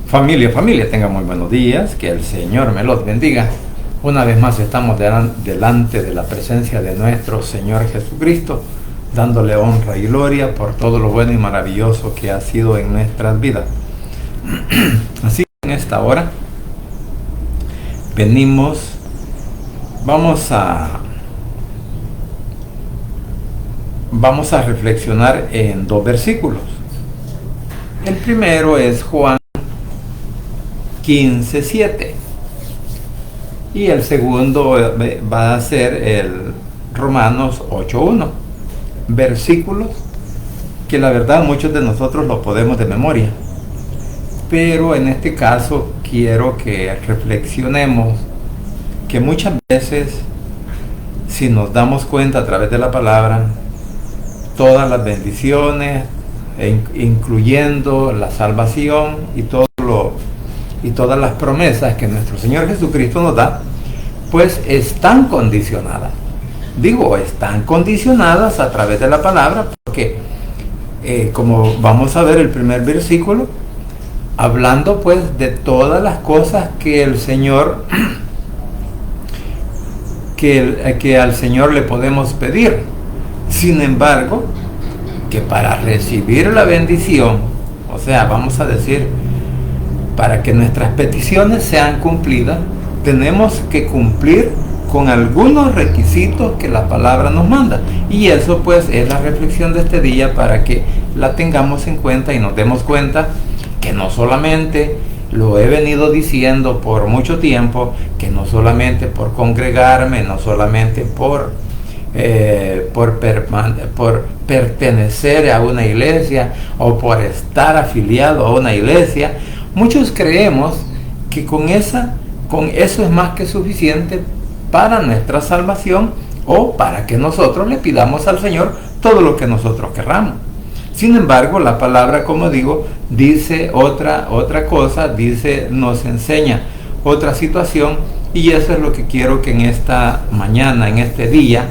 Familia, tengan muy buenos días, que el Señor me los bendiga. Una vez más estamos delante de la presencia de nuestro Señor Jesucristo, dándole honra y gloria por todo lo bueno y maravilloso que ha sido en nuestras vidas. Así que en esta hora vamos a reflexionar en dos versículos. El primero es Juan 15:7 y el segundo va a ser el Romanos 8:1, versículos que la verdad muchos de nosotros lo podemos de memoria, pero en este caso quiero que reflexionemos que muchas veces, si nos damos cuenta a través de la palabra, todas las bendiciones, incluyendo la salvación y todas las promesas que nuestro Señor Jesucristo nos da, pues están condicionadas. Están condicionadas a través de la palabra, porque como vamos a ver el primer versículo, hablando pues de todas las cosas que el Señor que al Señor le podemos pedir. Sin embargo, que para recibir la bendición, o sea, vamos a decir, para que nuestras peticiones sean cumplidas, tenemos que cumplir con algunos requisitos que la palabra nos manda. Y eso pues es la reflexión de este día, para que la tengamos en cuenta y nos demos cuenta que no solamente lo he venido diciendo por mucho tiempo, que no solamente por congregarme, no solamente por pertenecer a una iglesia o por estar afiliado a una iglesia. Muchos creemos que con eso es más que suficiente para nuestra salvación o para que nosotros le pidamos al Señor todo lo que nosotros querramos. Sin embargo, la palabra, como digo, dice otra cosa, nos enseña otra situación, y eso es lo que quiero que en esta mañana, en este día,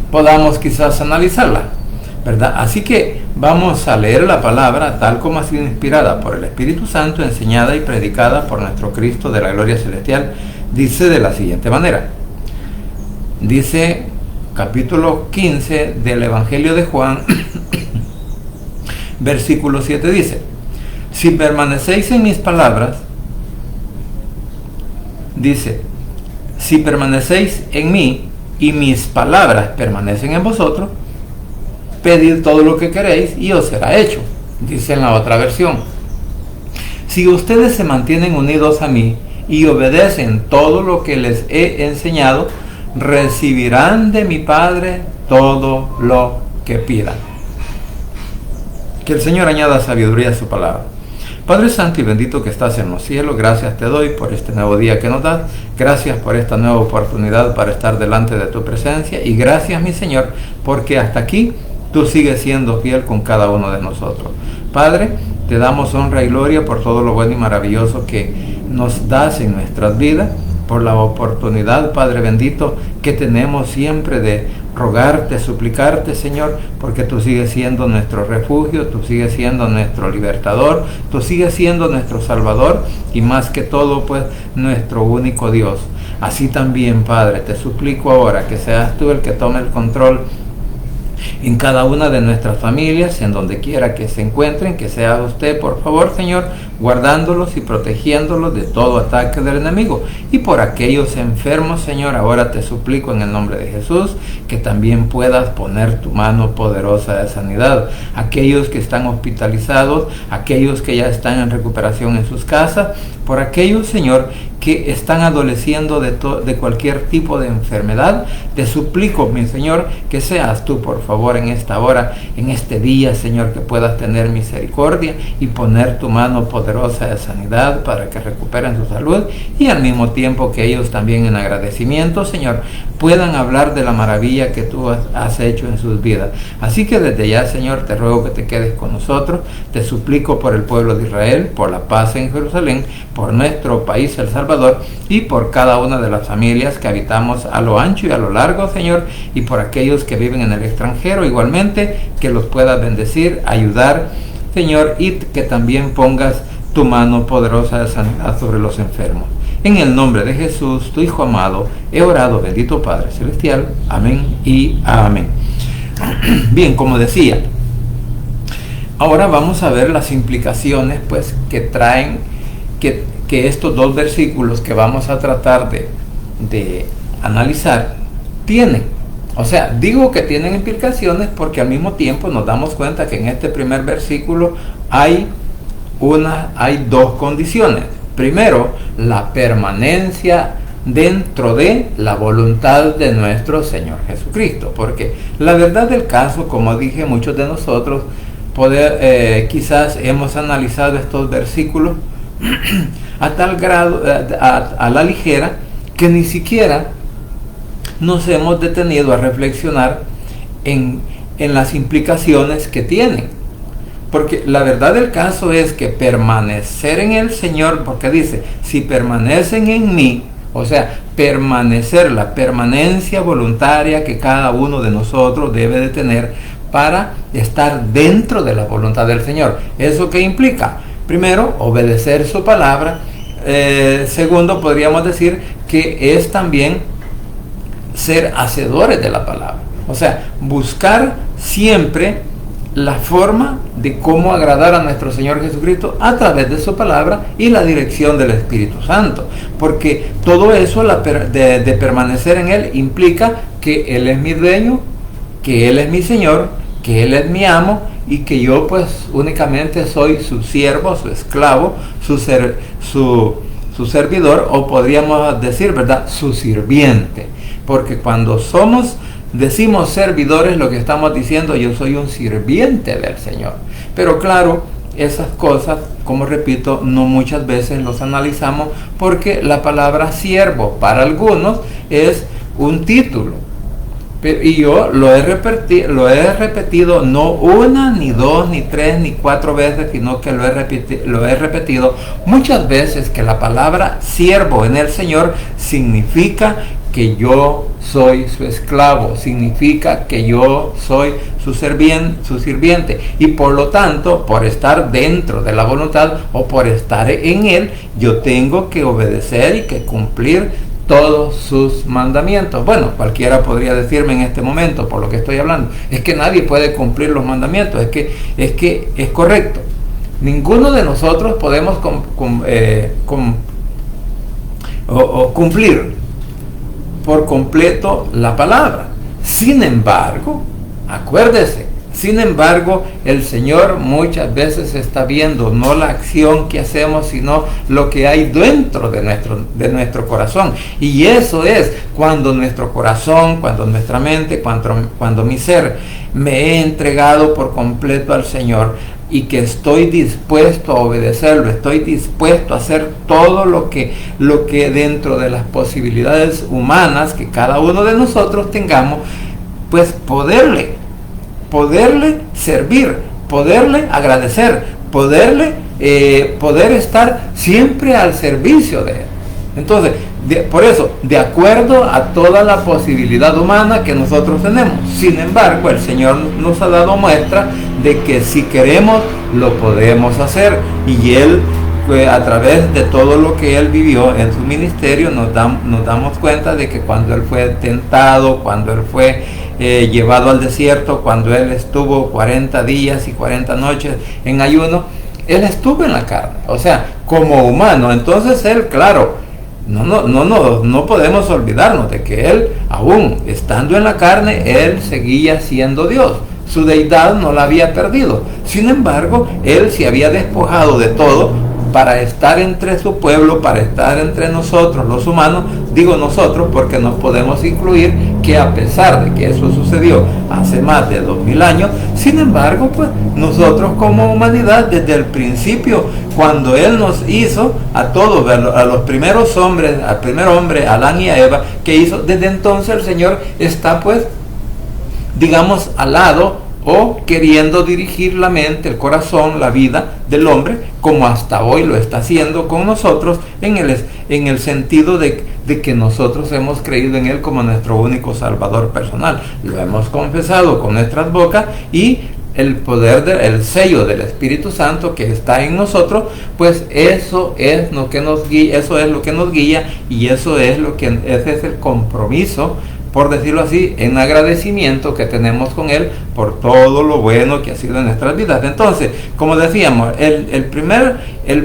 podamos quizás analizarla, ¿verdad? Así que vamos a leer la palabra tal como ha sido inspirada por el Espíritu Santo, enseñada y predicada por nuestro Cristo de la gloria celestial. Dice de la siguiente manera. Dice capítulo 15 del Evangelio de Juan, versículo 7, dice: si permanecéis en mis palabras, dice, si permanecéis en mí y mis palabras permanecen en vosotros, pedid todo lo que queréis y os será hecho. Dice en la otra versión: si ustedes se mantienen unidos a mí y obedecen todo lo que les he enseñado, recibirán de mi Padre todo lo que pidan. Que el Señor añada sabiduría a su palabra. Padre Santo y bendito que estás en los cielos, gracias te doy por este nuevo día que nos das, gracias por esta nueva oportunidad para estar delante de tu presencia, y gracias, mi Señor, porque hasta aquí tú sigues siendo fiel con cada uno de nosotros. Padre, te damos honra y gloria por todo lo bueno y maravilloso que nos das en nuestras vidas, por la oportunidad, Padre bendito, que tenemos siempre de rogarte, suplicarte, Señor, porque tú sigues siendo nuestro refugio, tú sigues siendo nuestro libertador, tú sigues siendo nuestro Salvador, y más que todo, pues, nuestro único Dios. Así también, Padre, te suplico ahora que seas tú el que tome el control en cada una de nuestras familias, en donde quiera que se encuentren, que sea usted, por favor, Señor, guardándolos y protegiéndolos de todo ataque del enemigo. Y por aquellos enfermos, Señor, ahora te suplico en el nombre de Jesús, que también puedas poner tu mano poderosa de sanidad. Aquellos que están hospitalizados, aquellos que ya están en recuperación en sus casas, por aquellos, Señor, que están adoleciendo de cualquier tipo de enfermedad, te suplico, mi Señor, que seas tú, por favor, en esta hora, en este día, Señor, que puedas tener misericordia y poner tu mano poderosa de sanidad para que recuperen su salud, y al mismo tiempo que ellos también, en agradecimiento, Señor, puedan hablar de la maravilla que tú has hecho en sus vidas. Así que desde ya, Señor, te ruego que te quedes con nosotros. Te suplico por el pueblo de Israel, por la paz en Jerusalén, por nuestro país, El Salvador, y por cada una de las familias que habitamos a lo ancho y a lo largo, Señor, y por aquellos que viven en el extranjero, igualmente, que los puedas bendecir, ayudar Señor, y que también pongas tu mano poderosa de sanidad sobre los enfermos. En el nombre de Jesús, tu Hijo amado, he orado, bendito Padre Celestial. Amén y amén. Bien, como decía, ahora vamos a ver las implicaciones pues que traen, que estos dos versículos que vamos a tratar de analizar tienen. O sea, digo que tienen implicaciones porque al mismo tiempo nos damos cuenta que en este primer versículo hay dos condiciones. Primero, la permanencia dentro de la voluntad de nuestro Señor Jesucristo, porque la verdad del caso, como dije, muchos de nosotros quizás hemos analizado estos versículos a tal grado, a la ligera, que ni siquiera nos hemos detenido a reflexionar en las implicaciones que tienen. Porque la verdad del caso es que permanecer en el Señor, porque dice, si permanecen en mí, o sea, permanecer, la permanencia voluntaria que cada uno de nosotros debe de tener para estar dentro de la voluntad del Señor. ¿Eso qué implica? Primero, obedecer su palabra. Segundo, podríamos decir que es también ser hacedores de la palabra. O sea, buscar siempre la forma de cómo agradar a nuestro Señor Jesucristo a través de su palabra y la dirección del Espíritu Santo, porque todo eso de permanecer en Él implica que Él es mi dueño, que Él es mi Señor, que Él es mi amo y que yo pues únicamente soy su siervo, su esclavo, su servidor, o podríamos decir, ¿verdad?, su sirviente, porque cuando decimos servidores, lo que estamos diciendo, yo soy un sirviente del Señor. Pero claro, esas cosas, como repito, no muchas veces los analizamos, porque la palabra siervo para algunos es un título. Y yo lo he repetido no una, ni dos, ni tres, ni cuatro veces, sino que lo he repetido muchas veces, que la palabra siervo en el Señor significa que yo soy su esclavo, significa que yo soy su sirviente, y por lo tanto, por estar dentro de la voluntad o por estar en Él, yo tengo que obedecer y que cumplir todos sus mandamientos. Bueno, cualquiera podría decirme en este momento, por lo que estoy hablando, es que nadie puede cumplir los mandamientos. Es que es correcto. Ninguno de nosotros podemos cumplir por completo la palabra. Sin embargo, acuérdese, el Señor muchas veces está viendo no la acción que hacemos, sino lo que hay dentro de nuestro corazón. Y eso es cuando nuestro corazón, cuando nuestra mente, cuando mi ser me he entregado por completo al Señor, y que estoy dispuesto a obedecerlo, estoy dispuesto a hacer todo lo que dentro de las posibilidades humanas que cada uno de nosotros tengamos, pues poderle servir, poderle agradecer, poder estar siempre al servicio de Él. Entonces, por eso, de acuerdo a toda la posibilidad humana que nosotros tenemos. Sin embargo, el Señor nos ha dado muestra de que si queremos, lo podemos hacer. Y Él, a través de todo lo que Él vivió en su ministerio, nos damos cuenta de que cuando Él fue tentado, cuando Él fue llevado al desierto, cuando Él estuvo 40 días y 40 noches en ayuno, Él estuvo en la carne, o sea, como humano. Entonces Él, claro, no podemos olvidarnos de que Él, aún estando en la carne, Él seguía siendo Dios. Su deidad no la había perdido. Sin embargo, Él se había despojado de todo para estar entre su pueblo, para estar entre nosotros, los humanos. Digo nosotros porque nos podemos incluir, que a pesar de que eso sucedió hace más de 2000 años, sin embargo, pues nosotros como humanidad, desde el principio, cuando Él nos hizo a todos, a los primeros hombres, al primer hombre, Adán y a Eva, que hizo, desde entonces el Señor está, pues, digamos, al lado, o queriendo dirigir la mente, el corazón, la vida del hombre, como hasta hoy lo está haciendo con nosotros, en el sentido de que nosotros hemos creído en Él como nuestro único Salvador personal. Lo hemos confesado con nuestras bocas y el poder, el sello del Espíritu Santo que está en nosotros, pues eso es lo que nos guía, y ese es el compromiso, por decirlo así, en agradecimiento que tenemos con Él por todo lo bueno que ha sido en nuestras vidas. Entonces, como decíamos,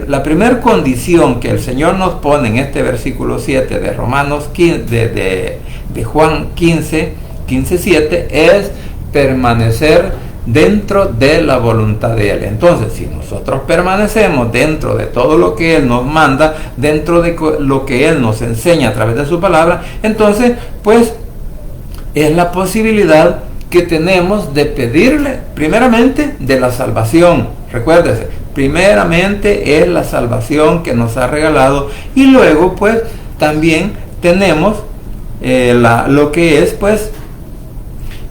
la primera condición que el Señor nos pone en este versículo 7 de Romanos 15, de Juan 15:7, es permanecer dentro de la voluntad de Él. Entonces, si nosotros permanecemos dentro de todo lo que Él nos manda, dentro de lo que Él nos enseña a través de su palabra, entonces, pues, es la posibilidad que tenemos de pedirle, primeramente, de la salvación. Recuérdese, primeramente es la salvación que nos ha regalado, y luego, pues, también tenemos lo que es, pues,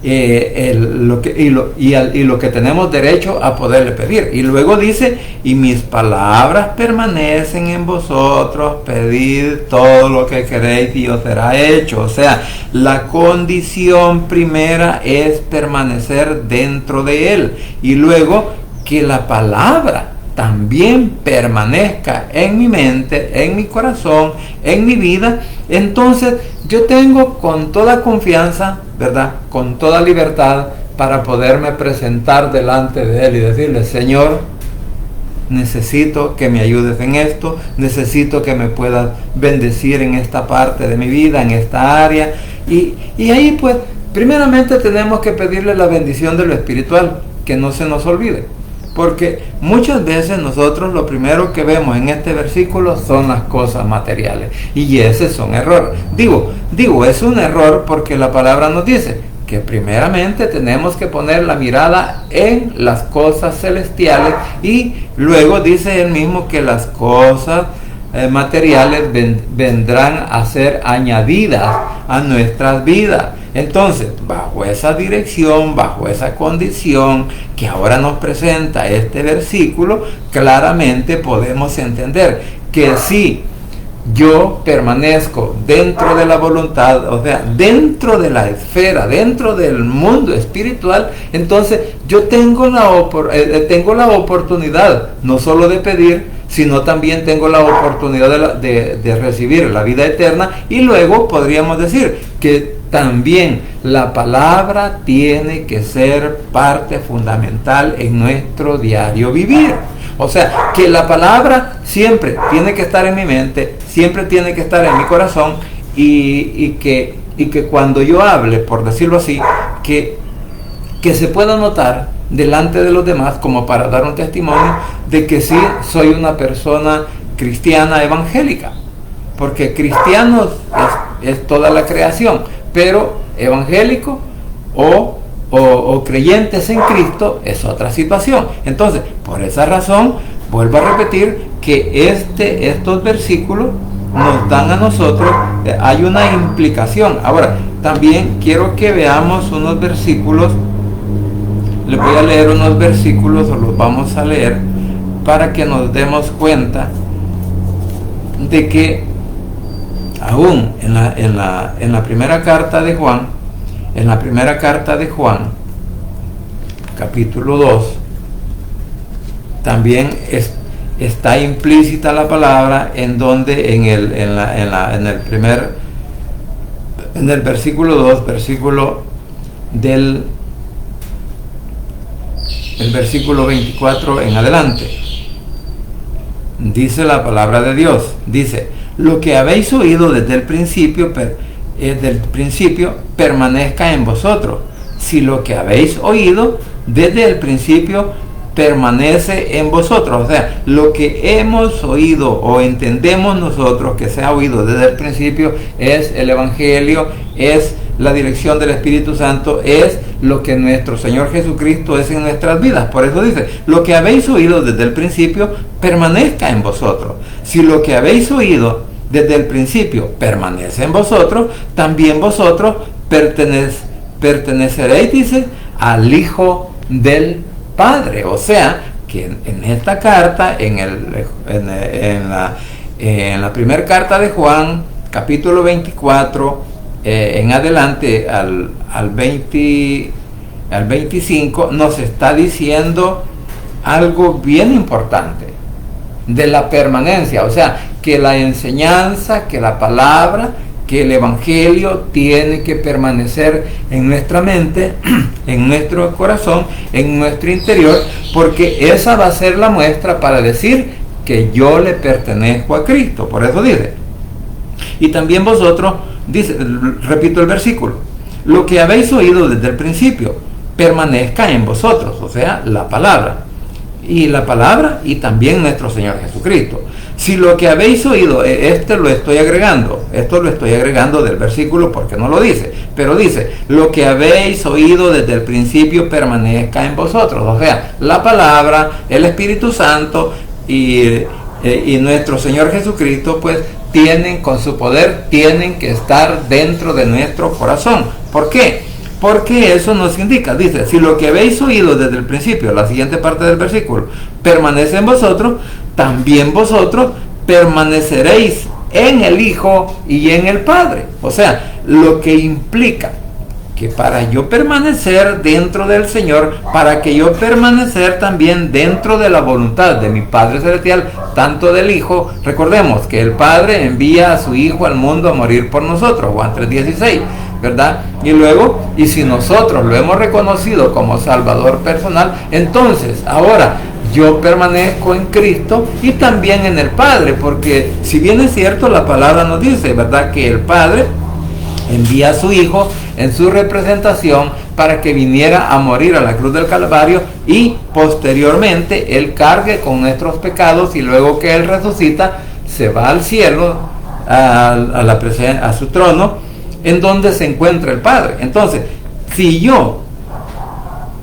lo que tenemos derecho a poderle pedir. Y luego dice, y mis palabras permanecen en vosotros, pedid todo lo que queréis y os será hecho. O sea, la condición primera es permanecer dentro de Él, y luego que la palabra también permanezca en mi mente, en mi corazón, en mi vida. Entonces yo tengo con toda confianza, ¿verdad?, con toda libertad, para poderme presentar delante de Él y decirle: Señor, necesito que me ayudes en esto, necesito que me puedas bendecir en esta parte de mi vida, en esta área. Y ahí, pues, primeramente tenemos que pedirle la bendición de lo espiritual, que no se nos olvide. Porque muchas veces nosotros lo primero que vemos en este versículo son las cosas materiales. Y ese es un error. Digo, es un error porque la palabra nos dice que primeramente tenemos que poner la mirada en las cosas celestiales, y luego dice él mismo que las cosas materiales vendrán a ser añadidas a nuestras vidas. Entonces, bajo esa dirección, bajo esa condición que ahora nos presenta este versículo, claramente podemos entender que si yo permanezco dentro de la voluntad, o sea, dentro de la esfera, dentro del mundo espiritual, entonces yo tengo la oportunidad no solo de pedir, sino también tengo la oportunidad de recibir la vida eterna. Y luego podríamos decir que también la palabra tiene que ser parte fundamental en nuestro diario vivir. O sea, que la palabra siempre tiene que estar en mi mente, siempre tiene que estar en mi corazón, y que cuando yo hable, por decirlo así, que se pueda notar delante de los demás, como para dar un testimonio de que sí soy una persona cristiana evangélica. Porque cristianos es toda la creación, pero evangélico o creyentes en Cristo es otra situación. Entonces, por esa razón, vuelvo a repetir que estos versículos nos dan a nosotros, hay una implicación. Ahora, también quiero que veamos unos versículos. Les voy a leer unos versículos, o los vamos a leer, para que nos demos cuenta de que aún en la primera carta de Juan, capítulo 2, también está implícita la palabra, en donde en el versículo 2, el versículo 24 en adelante, dice la palabra de Dios, dice: lo que habéis oído desde el principio, permanezca en vosotros. Si lo que habéis oído desde el principio permanece en vosotros, o sea, lo que hemos oído o entendemos nosotros que se ha oído desde el principio es el Evangelio, es la dirección del Espíritu Santo, es lo que nuestro Señor Jesucristo es en nuestras vidas. Por eso dice: lo que habéis oído desde el principio permanezca en vosotros. Si lo que habéis oído desde el principio permanece en vosotros, también vosotros perteneceréis, dice, al Hijo del Padre. O sea, que en esta carta, en la primera carta de Juan, capítulo 24, en adelante al al 25, nos está diciendo algo bien importante de la permanencia. O sea, que la enseñanza, que la palabra, que el evangelio tiene que permanecer en nuestra mente, en nuestro corazón, en nuestro interior, porque esa va a ser la muestra para decir que yo le pertenezco a Cristo. Por eso dice, y también vosotros, dice, repito el versículo, lo que habéis oído desde el principio permanezca en vosotros, o sea, la palabra y también nuestro Señor Jesucristo. Si lo que habéis oído, esto lo estoy agregando del versículo porque no lo dice, pero dice, lo que habéis oído desde el principio permanezca en vosotros, o sea, la palabra, el Espíritu Santo y nuestro Señor Jesucristo, pues tienen con su poder, tienen que estar dentro de nuestro corazón. ¿Por qué? Porque eso nos indica, dice, si lo que habéis oído desde el principio, la siguiente parte del versículo, permanece en vosotros, también vosotros permaneceréis en el Hijo y en el Padre. O sea, lo que implica que para yo permanecer dentro del Señor, para que yo permanecer también dentro de la voluntad de mi Padre Celestial, tanto del Hijo, recordemos que el Padre envía a su Hijo al mundo a morir por nosotros, Juan 3:16, ¿verdad? Y luego, y si nosotros lo hemos reconocido como Salvador personal, entonces ahora yo permanezco en Cristo y también en el Padre, porque si bien es cierto, la palabra nos dice, ¿verdad?, que el Padre envía a su Hijo en su representación para que viniera a morir a la cruz del Calvario y posteriormente Él cargue con nuestros pecados, y luego que Él resucita se va al cielo, a su trono, en donde se encuentra el Padre. Entonces, si yo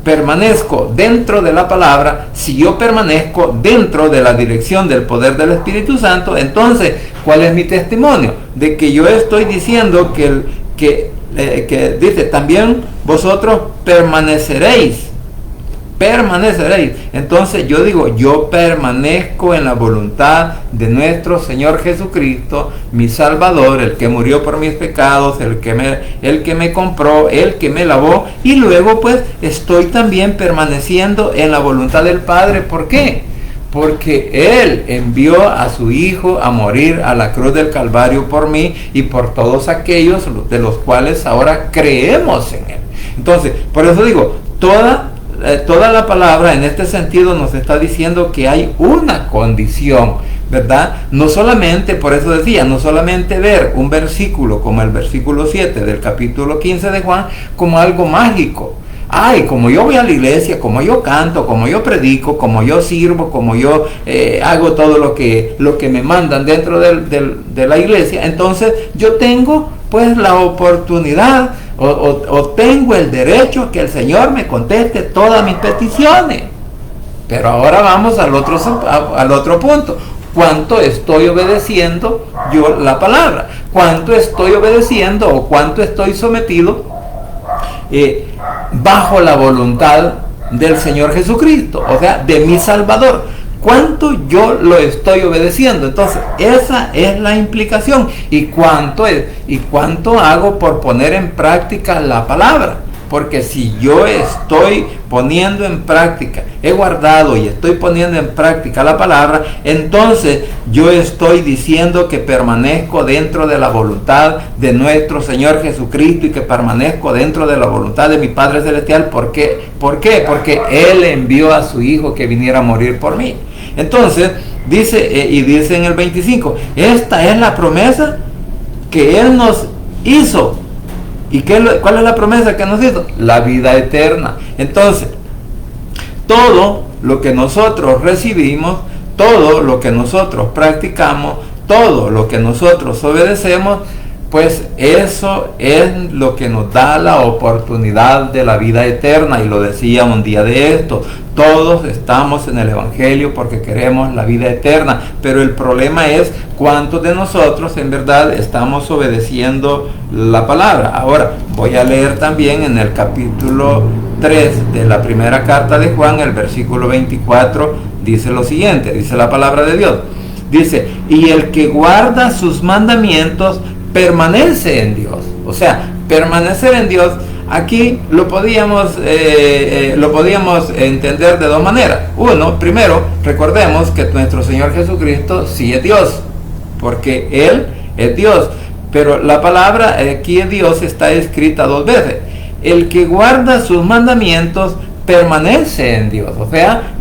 permanezco dentro de la palabra, si yo permanezco dentro de la dirección del poder del Espíritu Santo, entonces, ¿cuál es mi testimonio? De que yo estoy diciendo que dice, también vosotros permaneceréis. Entonces yo digo, yo permanezco en la voluntad de nuestro Señor Jesucristo, mi Salvador, el que murió por mis pecados, el que me compró, el que me lavó, y luego pues estoy también permaneciendo en la voluntad del Padre. ¿Por qué? Porque Él envió a su Hijo a morir a la cruz del Calvario por mí y por todos aquellos de los cuales ahora creemos en Él. Entonces, por eso digo, toda la palabra en este sentido nos está diciendo que hay una condición, ¿verdad? No solamente, por eso decía, no solamente ver un versículo como el versículo 7 del capítulo 15 de Juan como algo mágico. Ay, como yo voy a la iglesia, como yo canto, como yo predico, como yo sirvo, como yo hago todo lo que me mandan dentro de la iglesia, entonces yo tengo pues la oportunidad o tengo el derecho a que el Señor me conteste todas mis peticiones. Pero ahora vamos al otro punto. ¿Cuánto estoy obedeciendo yo la palabra? ¿Cuánto estoy obedeciendo o cuánto estoy sometido bajo la voluntad del Señor Jesucristo, o sea, de mi Salvador? ¿Cuánto yo lo estoy obedeciendo? Entonces, esa es la implicación. ¿Y cuánto hago por poner en práctica la palabra? Porque si yo estoy poniendo en práctica, he guardado y estoy poniendo en práctica la palabra, entonces yo estoy diciendo que permanezco dentro de la voluntad de nuestro Señor Jesucristo y que permanezco dentro de la voluntad de mi Padre Celestial. ¿Por qué? Porque Él envió a su Hijo que viniera a morir por mí. Entonces, dice en el 25, esta es la promesa que Él nos hizo. ¿Y cuál es la promesa que nos hizo? La vida eterna. Entonces, todo lo que nosotros recibimos, todo lo que nosotros practicamos, todo lo que nosotros obedecemos, pues eso es lo que nos da la oportunidad de la vida eterna. Y lo decía un día de esto, todos estamos en el Evangelio porque queremos la vida eterna, pero el problema es cuántos de nosotros en verdad estamos obedeciendo la palabra. Ahora voy a leer también en el capítulo 3 de la primera carta de Juan, el versículo 24, dice lo siguiente, dice la palabra de Dios, dice, y el que guarda sus mandamientos permanece en Dios. O sea, permanecer en Dios aquí lo podíamos entender de dos maneras. Uno, primero, recordemos que nuestro Señor Jesucristo sí es Dios, porque Él es Dios. Pero la palabra aquí en Dios está escrita dos veces. El que guarda sus mandamientos permanece en Dios. O sea,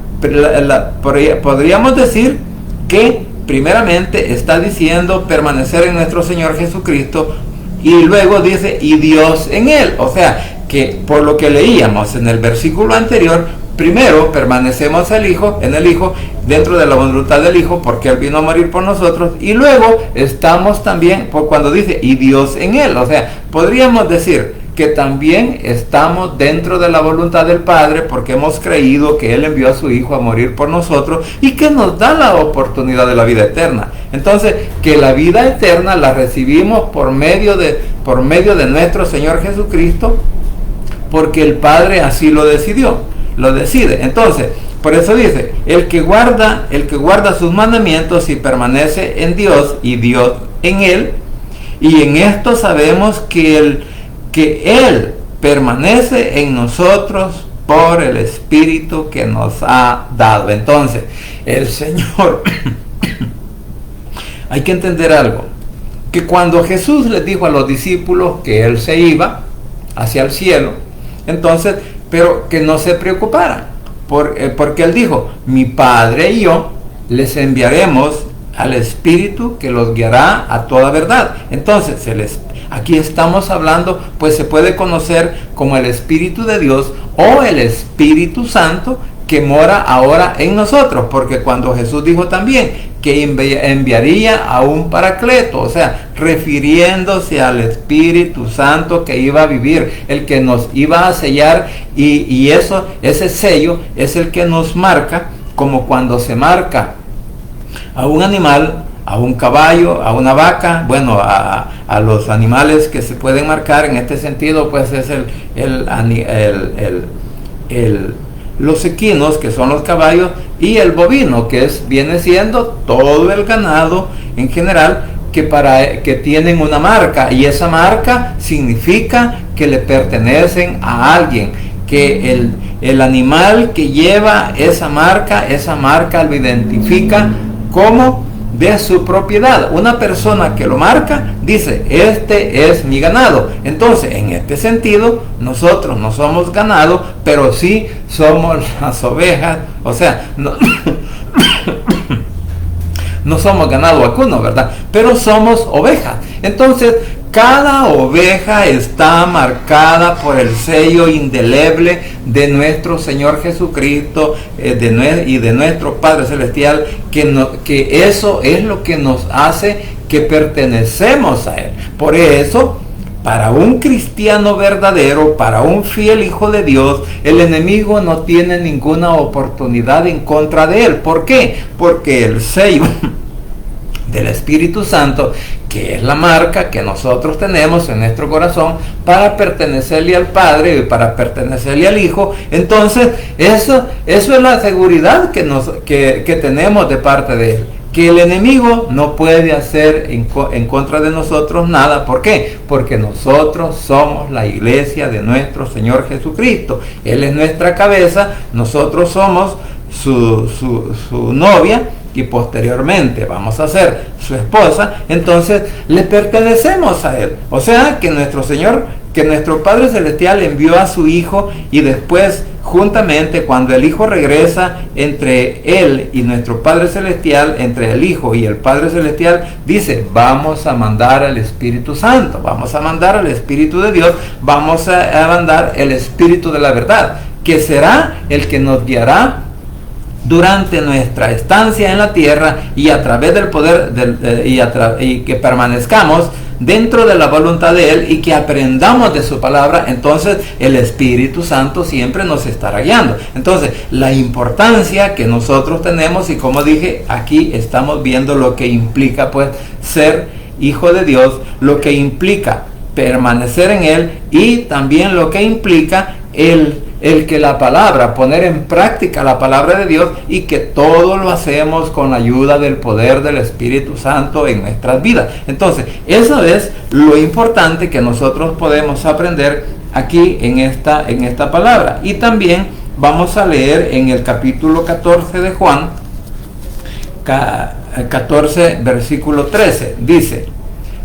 podríamos decir que primeramente está diciendo permanecer en nuestro Señor Jesucristo, y luego dice y Dios en Él. O sea, que por lo que leíamos en el versículo anterior, primero permanecemos en el Hijo, dentro de la voluntad del Hijo, porque Él vino a morir por nosotros, y luego estamos también, por cuando dice y Dios en Él. O sea, podríamos decir que también estamos dentro de la voluntad del Padre, porque hemos creído que Él envió a su Hijo a morir por nosotros y que nos da la oportunidad de la vida eterna. Entonces, que la vida eterna la recibimos por medio de nuestro Señor Jesucristo, porque el Padre así lo decide. Entonces, por eso dice, el que guarda sus mandamientos y permanece en Dios y Dios en Él, y en esto sabemos que Él permanece en nosotros por el Espíritu que nos ha dado. Entonces, el Señor, hay que entender algo, que cuando Jesús les dijo a los discípulos que Él se iba hacia el cielo, entonces, pero que no se preocuparan, porque Él dijo, mi Padre y yo les enviaremos al Espíritu que los guiará a toda verdad. Entonces, aquí estamos hablando, pues se puede conocer como el Espíritu de Dios o el Espíritu Santo que mora ahora en nosotros, porque cuando Jesús dijo también que enviaría a un Paracleto, o sea, refiriéndose al Espíritu Santo que iba a vivir, el que nos iba a sellar, y ese sello es el que nos marca, como cuando se marca a un animal, a un caballo, a una vaca, bueno, a los animales que se pueden marcar en este sentido, pues es los equinos, que son los caballos, y el bovino, que viene siendo todo el ganado en general, que tienen una marca, y esa marca significa que le pertenecen a alguien, que el animal que lleva esa marca lo identifica como de su propiedad. Una persona que lo marca dice, este es mi ganado. Entonces, en este sentido, nosotros no somos ganado, pero sí somos las ovejas. O sea, no somos ganado vacuno, ¿verdad? Pero somos ovejas. Entonces, cada oveja está marcada por el sello indeleble de nuestro Señor Jesucristo y de nuestro Padre Celestial, que eso es lo que nos hace que pertenecemos a Él. Por eso, para un cristiano verdadero, para un fiel hijo de Dios, el enemigo no tiene ninguna oportunidad en contra de él. ¿Por qué? Porque el sello del Espíritu Santo, que es la marca que nosotros tenemos en nuestro corazón para pertenecerle al Padre y para pertenecerle al Hijo, entonces eso es la seguridad que tenemos de parte de Él, que el enemigo no puede hacer en contra de nosotros nada. ¿Por qué? Porque nosotros somos la iglesia de nuestro Señor Jesucristo. Él es nuestra cabeza, nosotros somos su novia, y posteriormente vamos a ser su esposa. Entonces le pertenecemos a Él. O sea, que nuestro Padre Celestial envió a su Hijo, y después juntamente cuando el Hijo regresa, entre Él y nuestro Padre Celestial, entre el Hijo y el Padre Celestial, dice, vamos a mandar al Espíritu Santo, vamos a mandar al Espíritu de Dios, vamos a mandar el Espíritu de la verdad, que será el que nos guiará durante nuestra estancia en la tierra, y a través del poder y que permanezcamos dentro de la voluntad de Él y que aprendamos de su palabra. Entonces el Espíritu Santo siempre nos estará guiando. Entonces, la importancia que nosotros tenemos, y como dije, aquí estamos viendo lo que implica pues ser hijo de Dios, lo que implica permanecer en Él, y también lo que implica el que la palabra, poner en práctica la palabra de Dios, y que todo lo hacemos con la ayuda del poder del Espíritu Santo en nuestras vidas. Entonces, eso es lo importante que nosotros podemos aprender aquí en esta palabra. Y también vamos a leer en el capítulo 14 de Juan, 14 versículo 13,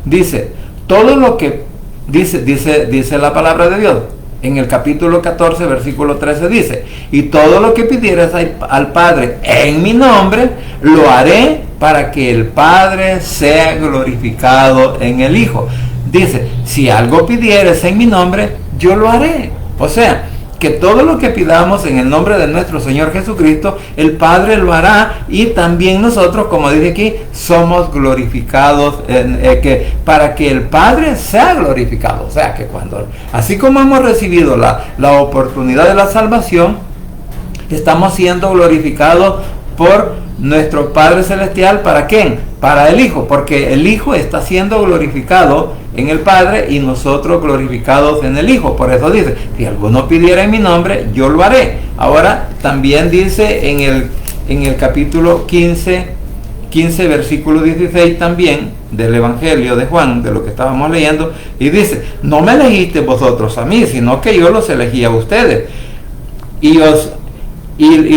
dice todo lo que dice la palabra de Dios. En el capítulo 14 versículo 13 dice: y todo lo que pidieras al Padre en mi nombre, lo haré para que el Padre sea glorificado en el Hijo. Dice, si algo pidieres en mi nombre, yo lo haré. O sea, que todo lo que pidamos en el nombre de nuestro Señor Jesucristo, el Padre lo hará, y también nosotros, como dice aquí, somos glorificados para que el Padre sea glorificado. O sea, que así como hemos recibido la oportunidad de la salvación, estamos siendo glorificados por nuestro Padre Celestial. ¿Para quién? Para el Hijo, porque el Hijo está siendo glorificado en el Padre y nosotros glorificados en el Hijo. Por eso dice, si alguno pidiera en mi nombre, yo lo haré. Ahora también dice en el capítulo 15 versículo 16 también del Evangelio de Juan, de lo que estábamos leyendo, y dice, no me elegiste vosotros a mí, sino que yo los elegí a ustedes, y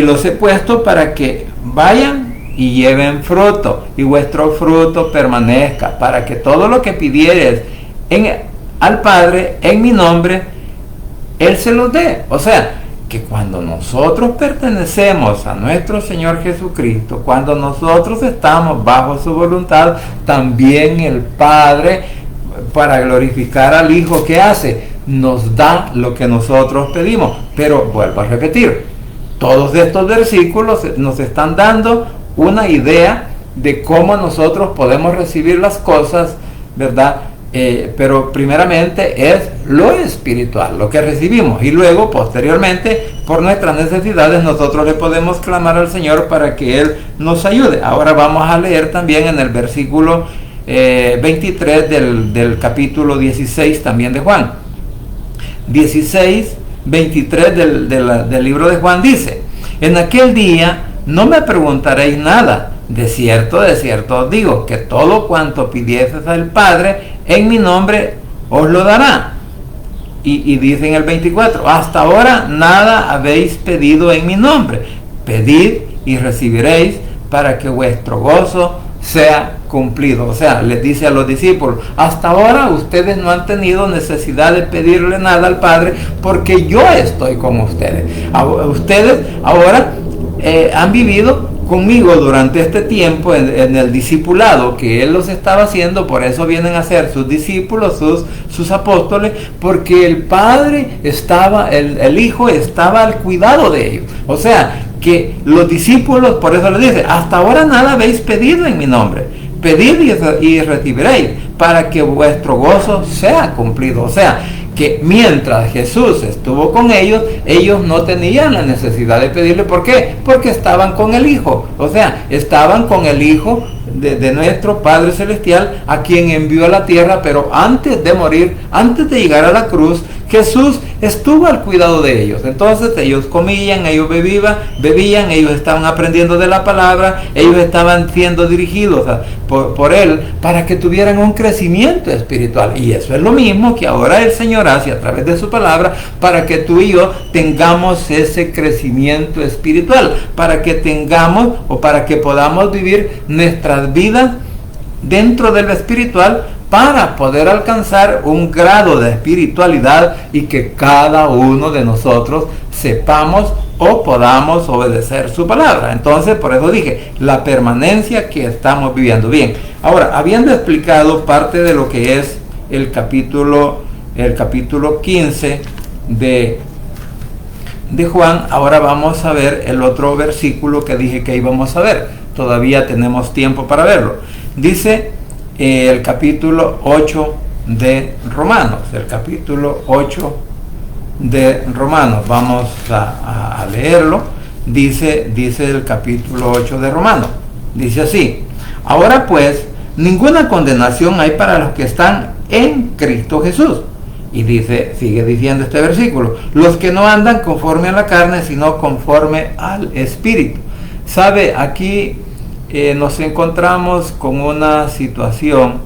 los he puesto para que vayan y lleven fruto, y vuestro fruto permanezca, para que todo lo que pidieres al Padre en mi nombre, Él se los dé. O sea, que cuando nosotros pertenecemos a nuestro Señor Jesucristo, cuando nosotros estamos bajo su voluntad, también el Padre, para glorificar al Hijo, ¿qué hace? Nos da lo que nosotros pedimos. Pero vuelvo a repetir, todos estos versículos nos están dando una idea de cómo nosotros podemos recibir las cosas, ¿verdad? Pero primeramente es lo espiritual, lo que recibimos, y luego posteriormente por nuestras necesidades nosotros le podemos clamar al Señor para que Él nos ayude. Ahora vamos a leer también en el versículo 23 del capítulo 16 también de Juan. 23 del libro de Juan dice: en aquel día no me preguntaréis nada. De cierto os digo, que todo cuanto pidieseis al Padre en mi nombre os lo dará. Y dice en el 24, hasta ahora nada habéis pedido en mi nombre. Pedid y recibiréis, para que vuestro gozo sea cumplido. O sea, les dice a los discípulos, hasta ahora ustedes no han tenido necesidad de pedirle nada al Padre, porque yo estoy con ustedes. Ustedes ahora han vivido conmigo durante este tiempo en el discipulado que Él los estaba haciendo. Por eso vienen a ser sus discípulos, sus apóstoles, porque el Padre estaba, el Hijo estaba al cuidado de ellos. O sea, que los discípulos, por eso les dice, hasta ahora nada habéis pedido en mi nombre. Pedid y recibiréis, para que vuestro gozo sea cumplido. O sea, que mientras Jesús estuvo con ellos, ellos no tenían la necesidad de pedirle. ¿Por qué? Porque estaban con el Hijo. O sea, estaban con el Hijo de nuestro Padre Celestial, a quien envió a la tierra. Pero antes de morir, antes de llegar a la cruz, Jesús estuvo al cuidado de ellos. Entonces ellos comían, ellos bebían, ellos estaban aprendiendo de la palabra, ellos estaban siendo dirigidos por Él, para que tuvieran un crecimiento espiritual. Y eso es lo mismo que ahora el Señor hace a través de su palabra, para que tú y yo tengamos ese crecimiento espiritual, para que tengamos, o para que podamos vivir nuestras vidas dentro del espiritual, para poder alcanzar un grado de espiritualidad, y que cada uno de nosotros sepamos o podamos obedecer su palabra. Entonces, por eso dije, la permanencia que estamos viviendo. Bien, ahora, habiendo explicado parte de lo que es el capítulo 15 de Juan, ahora vamos a ver el otro versículo que dije que íbamos a ver. Todavía tenemos tiempo para verlo. Dice el capítulo 8 de Romanos, el capítulo 8 de Romanos, vamos a leerlo. Dice el capítulo 8 de Romanos, dice así: ahora pues, ninguna condenación hay para los que están en Cristo Jesús. Y sigue diciendo este versículo: los que no andan conforme a la carne, sino conforme al Espíritu. Sabe, aquí nos encontramos con una situación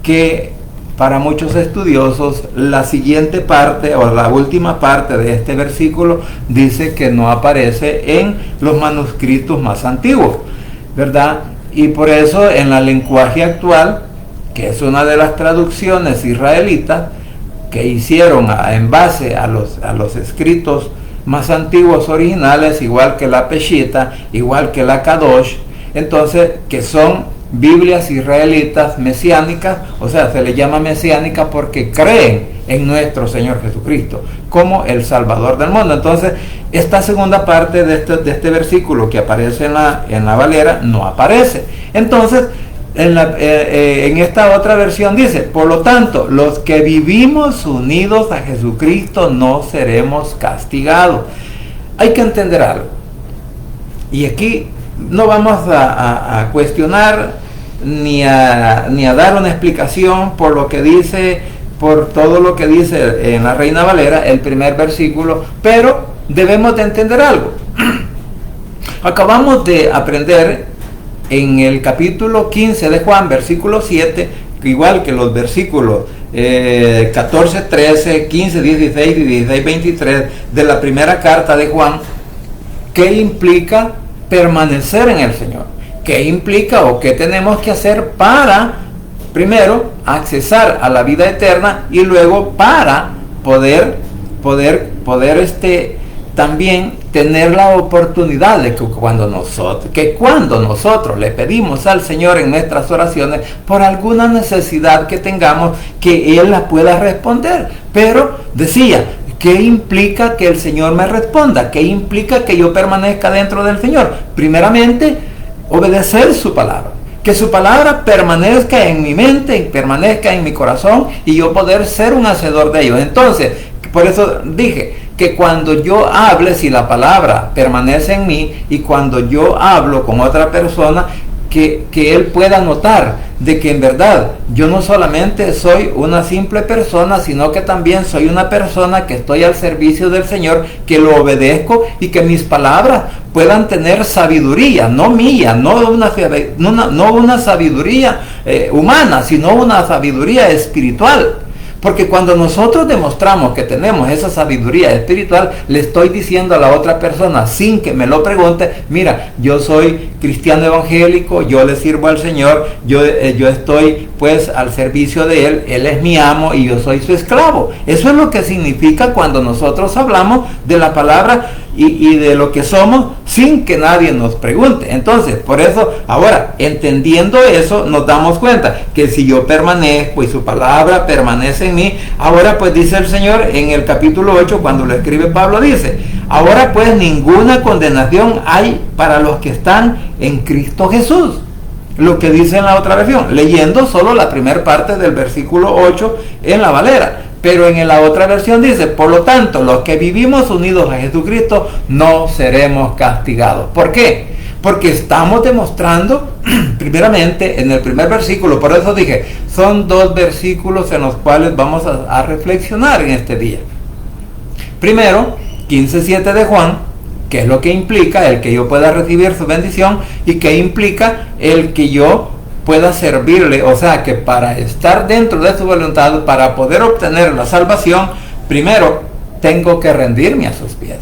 que para muchos estudiosos, la siguiente parte o la última parte de este versículo dice que no aparece en los manuscritos más antiguos, ¿verdad? Y por eso en el lenguaje actual, que es una de las traducciones israelitas que hicieron en base a los escritos más antiguos originales, igual que la Peshita, igual que la Kadosh, entonces, que son Biblias israelitas mesiánicas, o sea, se le llama mesiánica porque creen en nuestro Señor Jesucristo como el Salvador del mundo. Entonces, esta segunda parte de este versículo que aparece en la Valera no aparece. Entonces, en esta otra versión dice: por lo tanto, los que vivimos unidos a Jesucristo no seremos castigados. Hay que entender algo, y aquí no vamos a cuestionar ni a dar una explicación por lo que dice, por todo lo que dice en la Reina Valera el primer versículo, pero debemos de entender algo. Acabamos de aprender en el capítulo 15 de Juan, versículo 7, igual que los versículos 14, 13, 15, 16 y 16, 23 de la primera carta de Juan, ¿qué implica permanecer en el Señor? ¿Qué implica o qué tenemos que hacer para, primero, accesar a la vida eterna, y luego para poder también tener la oportunidad de que cuando nosotros le pedimos al Señor en nuestras oraciones por alguna necesidad que tengamos, que Él la pueda responder? Pero decía, ¿qué implica que el Señor me responda? ¿Qué implica que yo permanezca dentro del Señor? Primeramente, obedecer su palabra. Que su palabra permanezca en mi mente y permanezca en mi corazón, y yo poder ser un hacedor de ellos. Entonces, por eso dije que cuando yo hable, si la palabra permanece en mí, y cuando yo hablo con otra persona, que él pueda notar de que en verdad yo no solamente soy una simple persona, sino que también soy una persona que estoy al servicio del Señor, que lo obedezco, y que mis palabras puedan tener sabiduría, no mía, no una sabiduría humana, sino una sabiduría espiritual. Porque cuando nosotros demostramos que tenemos esa sabiduría espiritual, le estoy diciendo a la otra persona, sin que me lo pregunte: mira, yo soy cristiano evangélico, yo le sirvo al Señor, yo estoy pues al servicio de Él, Él es mi amo y yo soy su esclavo. Eso es lo que significa cuando nosotros hablamos de la palabra y de lo que somos sin que nadie nos pregunte. Entonces, por eso, ahora, entendiendo eso, nos damos cuenta que si yo permanezco y su palabra permanece en mí, ahora pues dice el Señor en el capítulo 8, cuando lo escribe Pablo, dice: ahora pues ninguna condenación hay para los que están en Cristo Jesús. Lo que dice en la otra versión, leyendo solo la primera parte del versículo 8 en la Valera. Pero en la otra versión dice: por lo tanto, los que vivimos unidos a Jesucristo no seremos castigados. ¿Por qué? Porque estamos demostrando, primeramente, en el primer versículo, por eso dije, son dos versículos en los cuales vamos a reflexionar en este día. Primero, 15:7 de Juan, que es lo que implica el que yo pueda recibir su bendición, y que implica el que yo pueda servirle. O sea, que para estar dentro de su voluntad, para poder obtener la salvación, primero tengo que rendirme a sus pies.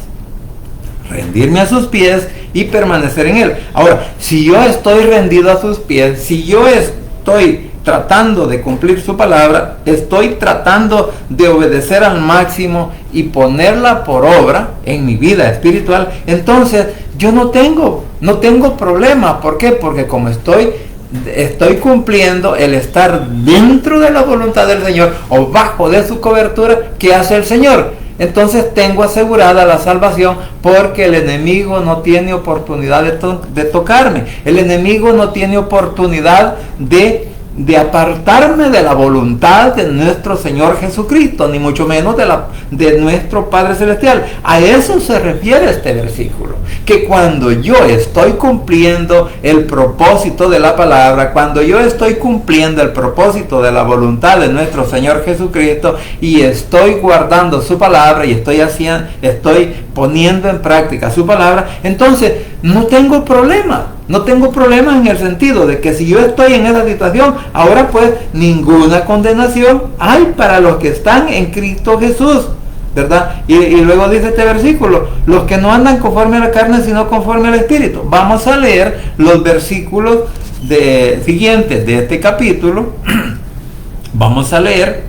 Rendirme a sus pies y permanecer en Él. Ahora, si yo estoy rendido a sus pies, si yo estoy tratando de cumplir su palabra, estoy tratando de obedecer al máximo y ponerla por obra en mi vida espiritual, entonces yo no tengo problema. ¿Por qué? Porque como estoy cumpliendo el estar dentro de la voluntad del Señor o bajo de su cobertura, ¿qué hace el Señor? Entonces tengo asegurada la salvación, porque el enemigo no tiene oportunidad de tocarme. El enemigo no tiene oportunidad de apartarme de la voluntad de nuestro Señor Jesucristo, ni mucho menos de nuestro Padre Celestial. A eso se refiere este versículo, que cuando yo estoy cumpliendo el propósito de la palabra, cuando yo estoy cumpliendo el propósito de la voluntad de nuestro Señor Jesucristo, y estoy guardando su palabra, y estoy poniendo en práctica su palabra, entonces no tengo problema. No tengo problemas en el sentido de que si yo estoy en esa situación, ahora pues ninguna condenación hay para los que están en Cristo Jesús, ¿verdad? Y luego dice este versículo, los que no andan conforme a la carne, sino conforme al Espíritu. Vamos a leer los versículos siguientes de este capítulo. Vamos a leer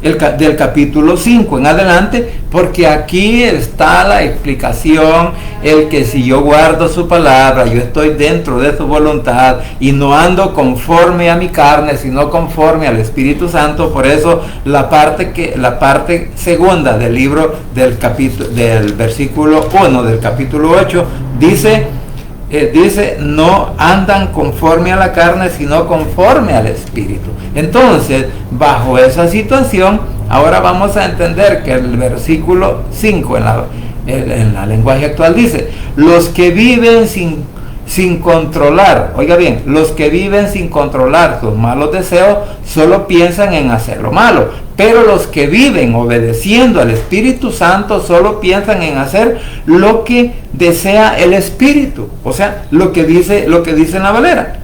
del capítulo 5 en adelante, porque aquí está la explicación, el que si yo guardo su palabra, yo estoy dentro de su voluntad y no ando conforme a mi carne, sino conforme al Espíritu Santo. Por eso la parte segunda del libro del versículo 1 del capítulo 8 dice, no andan conforme a la carne, sino conforme al Espíritu. Entonces, bajo esa situación, ahora vamos a entender que el versículo 5 en la lenguaje actual dice, los que viven sin controlar, oiga bien, los que viven sin controlar sus malos deseos, solo piensan en hacer lo malo. Pero los que viven obedeciendo al Espíritu Santo solo piensan en hacer lo que desea el Espíritu. O sea, lo que dice en la Valera.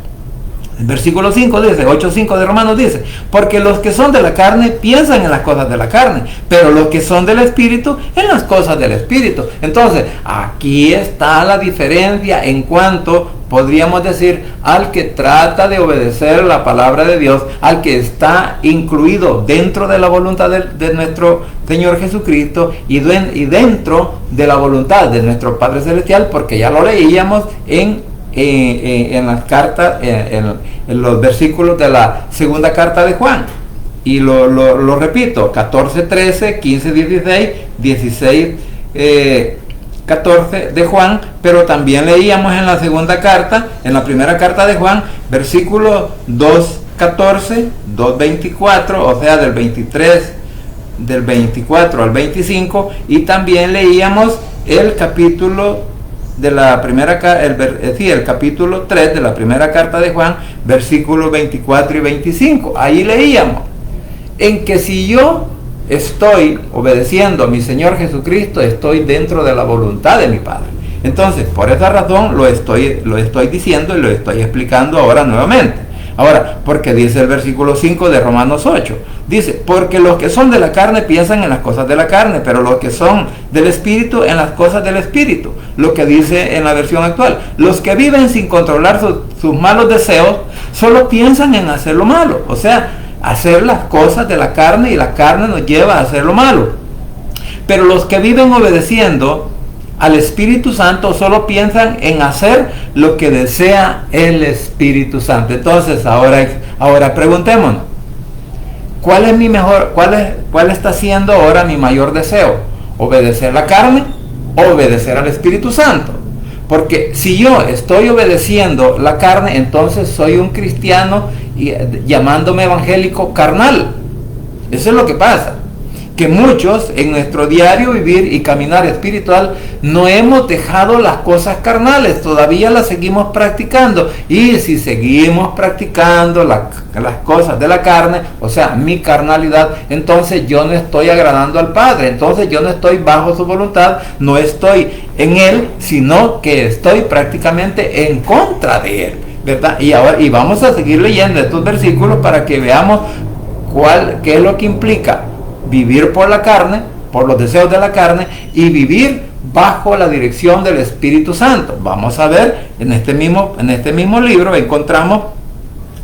El versículo 5 dice, 8:5 de Romanos dice, porque los que son de la carne piensan en las cosas de la carne, pero los que son del Espíritu en las cosas del Espíritu. Entonces, aquí está la diferencia en cuanto, podríamos decir, al que trata de obedecer la palabra de Dios, al que está incluido dentro de la voluntad de nuestro Señor Jesucristo y dentro de la voluntad de nuestro Padre Celestial, porque ya lo leíamos en las cartas, en los versículos de la segunda carta de Juan. Y lo repito, 14:13, 15:16, 16:14 de Juan, pero también leíamos en la segunda carta, en la primera carta de Juan, versículo 2:14, 2:24, o sea, del 24 al 25, y también leíamos el capítulo de la el capítulo 3 de la primera carta de Juan, versículos 24 y 25. Ahí leíamos en que si yo estoy obedeciendo a mi Señor Jesucristo, estoy dentro de la voluntad de mi Padre. Entonces, por esa razón lo estoy diciendo y lo estoy explicando ahora nuevamente. Ahora, porque dice el versículo 5 de Romanos 8, dice, porque los que son de la carne piensan en las cosas de la carne, pero los que son del Espíritu en las cosas del Espíritu. Lo que dice en la versión actual, los que viven sin controlar sus malos deseos, solo piensan en hacer lo malo, o sea, hacer las cosas de la carne, y la carne nos lleva a hacer lo malo. Pero los que viven obedeciendo al Espíritu Santo solo piensan en hacer lo que desea el Espíritu Santo. Entonces, ahora preguntémonos, ¿cuál está siendo ahora mi mayor deseo? ¿Obedecer la carne o obedecer al Espíritu Santo? Porque si yo estoy obedeciendo la carne, entonces soy un cristiano llamándome evangélico carnal. Eso es lo que pasa, que muchos en nuestro diario vivir y caminar espiritual no hemos dejado las cosas carnales, todavía las seguimos practicando. Y si seguimos practicando las cosas de la carne, o sea, mi carnalidad, entonces yo no estoy agradando al Padre, entonces yo no estoy bajo su voluntad, no estoy en Él, sino que estoy prácticamente en contra de Él, ¿verdad? Y vamos a seguir leyendo estos versículos para que veamos qué es lo que implica vivir por la carne, por los deseos de la carne, y vivir bajo la dirección del Espíritu Santo. Vamos a ver en este mismo libro, encontramos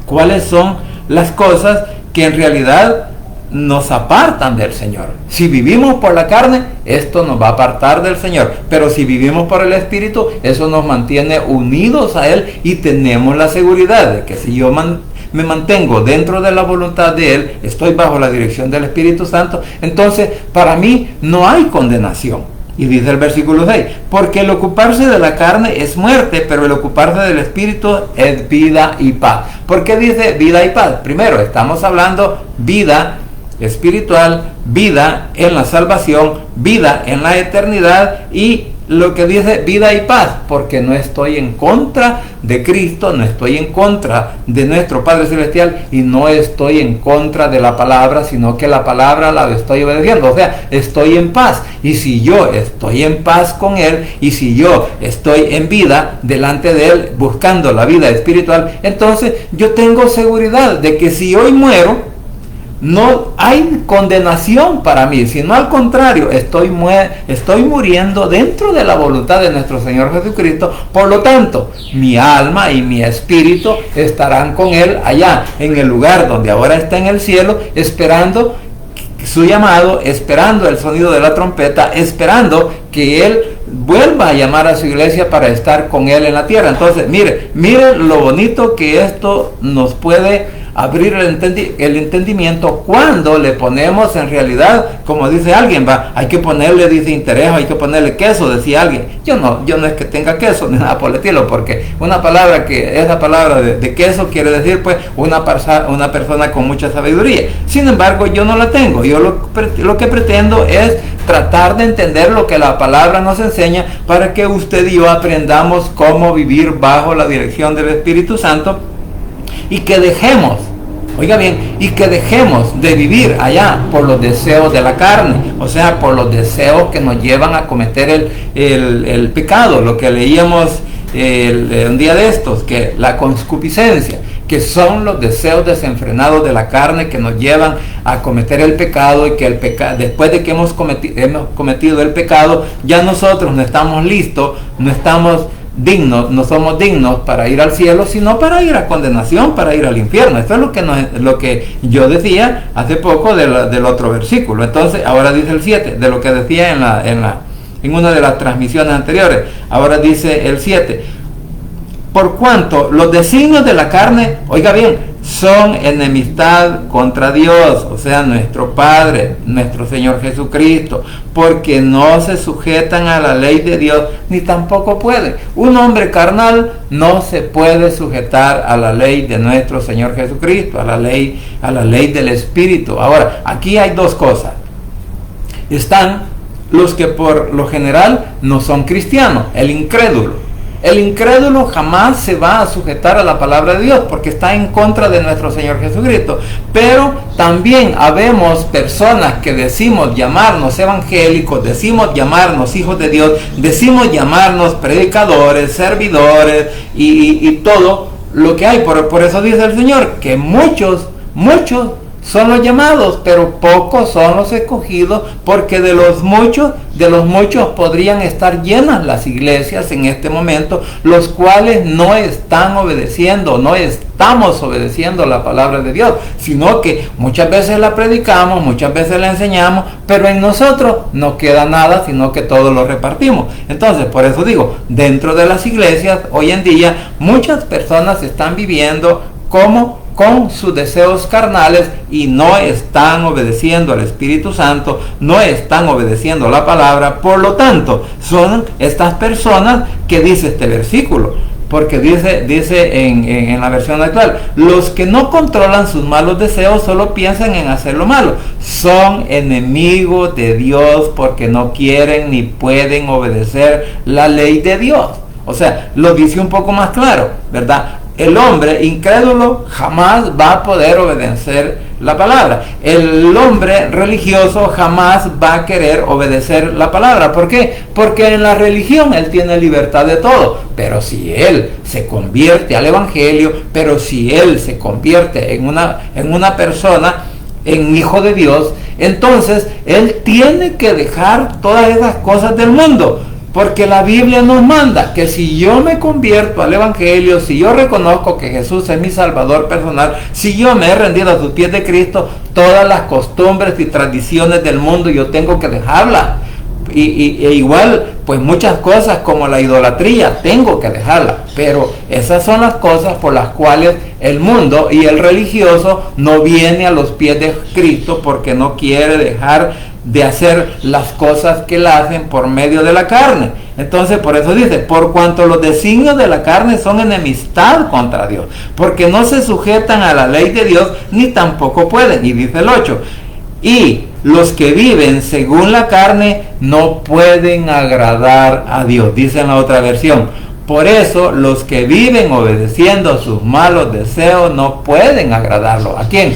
cuáles son las cosas que en realidad nos apartan del Señor. Si vivimos por la carne, esto nos va a apartar del Señor, pero si vivimos por el Espíritu, eso nos mantiene unidos a Él, y tenemos la seguridad de que si yo me mantengo dentro de la voluntad de Él, estoy bajo la dirección del Espíritu Santo, entonces para mí no hay condenación. Y dice el versículo 6, porque el ocuparse de la carne es muerte, pero el ocuparse del Espíritu es vida y paz. ¿Por qué dice vida y paz? Primero, estamos hablando vida espiritual, vida en la salvación, vida en la eternidad, y lo que dice vida y paz, porque no estoy en contra de Cristo, no estoy en contra de nuestro Padre Celestial y no estoy en contra de la palabra, sino que la palabra la estoy obedeciendo, o sea, estoy en paz. Y si yo estoy en paz con Él y si yo estoy en vida delante de Él buscando la vida espiritual, entonces yo tengo seguridad de que si hoy muero, no hay condenación para mí, sino al contrario, estoy muriendo dentro de la voluntad de nuestro Señor Jesucristo. Por lo tanto, mi alma y mi espíritu estarán con Él allá, en el lugar donde ahora está en el cielo, esperando su llamado, esperando el sonido de la trompeta, esperando que Él vuelva a llamar a su iglesia para estar con Él en la tierra. Entonces, mire lo bonito que esto nos puede abrir el entendimiento cuando le ponemos en realidad, como dice alguien, hay que ponerle, dice, interés, hay que ponerle queso, decía alguien. Yo no es que tenga queso ni nada por el estilo, porque esa palabra de queso quiere decir pues una persona con mucha sabiduría. Sin embargo, yo no la tengo. Yo lo que pretendo es tratar de entender lo que la palabra nos enseña para que usted y yo aprendamos cómo vivir bajo la dirección del Espíritu Santo. Y que dejemos, oiga bien, y que dejemos de vivir allá por los deseos de la carne, o sea, por los deseos que nos llevan a cometer el pecado, lo que leíamos un día de estos, que la concupiscencia, que son los deseos desenfrenados de la carne que nos llevan a cometer el pecado, y que después de que hemos cometido el pecado, ya nosotros no estamos listos, no somos dignos para ir al cielo, sino para ir a condenación, para ir al infierno. Esto es lo que yo decía hace poco del otro versículo. Entonces, ahora dice el 7, de lo que decía en una de las transmisiones anteriores. Ahora dice el 7, por cuanto los designios de la carne, oiga bien, son enemistad contra Dios, o sea, nuestro Padre, nuestro Señor Jesucristo, porque no se sujetan a la ley de Dios, ni tampoco pueden. Un hombre carnal no se puede sujetar a la ley de nuestro Señor Jesucristo, a la ley del Espíritu. Ahora, aquí hay dos cosas. Están los que por lo general no son cristianos, el incrédulo. El incrédulo jamás se va a sujetar a la palabra de Dios porque está en contra de nuestro Señor Jesucristo. Pero también habemos personas que decimos llamarnos evangélicos, decimos llamarnos hijos de Dios, decimos llamarnos predicadores, servidores y todo lo que hay. Por eso dice el Señor que muchos son los llamados, pero pocos son los escogidos, porque de los muchos podrían estar llenas las iglesias en este momento, los cuales no estamos obedeciendo la palabra de Dios, sino que muchas veces la predicamos, muchas veces la enseñamos, pero en nosotros no queda nada, sino que todo lo repartimos. Entonces, por eso digo, dentro de las iglesias, hoy en día, muchas personas están viviendo con sus deseos carnales y no están obedeciendo al Espíritu Santo, no están obedeciendo la palabra. Por lo tanto, son estas personas que dice este versículo, porque dice en la versión actual, los que no controlan sus malos deseos solo piensan en hacer lo malo, son enemigos de Dios porque no quieren ni pueden obedecer la ley de Dios. O sea, lo dice un poco más claro, ¿verdad? El hombre incrédulo jamás va a poder obedecer la palabra. El hombre religioso jamás va a querer obedecer la palabra. ¿Por qué? Porque en la religión él tiene libertad de todo. Pero si él se convierte al evangelio, pero si él se convierte en una persona, en hijo de Dios, entonces él tiene que dejar todas esas cosas del mundo. Porque la Biblia nos manda que si yo me convierto al evangelio, si yo reconozco que Jesús es mi salvador personal, si yo me he rendido a sus pies de Cristo, todas las costumbres y tradiciones del mundo yo tengo que dejarlas. E igual, pues muchas cosas como la idolatría tengo que dejarlas. Pero esas son las cosas por las cuales el mundo y el religioso no viene a los pies de Cristo, porque no quiere dejar de hacer las cosas que la hacen por medio de la carne. Entonces, por eso dice, por cuanto los designios de la carne son enemistad contra Dios, porque no se sujetan a la ley de Dios, ni tampoco pueden. Y dice el 8, y los que viven según la carne no pueden agradar a Dios, dice en la otra versión. Por eso los que viven obedeciendo sus malos deseos no pueden agradarlo. ¿A quién?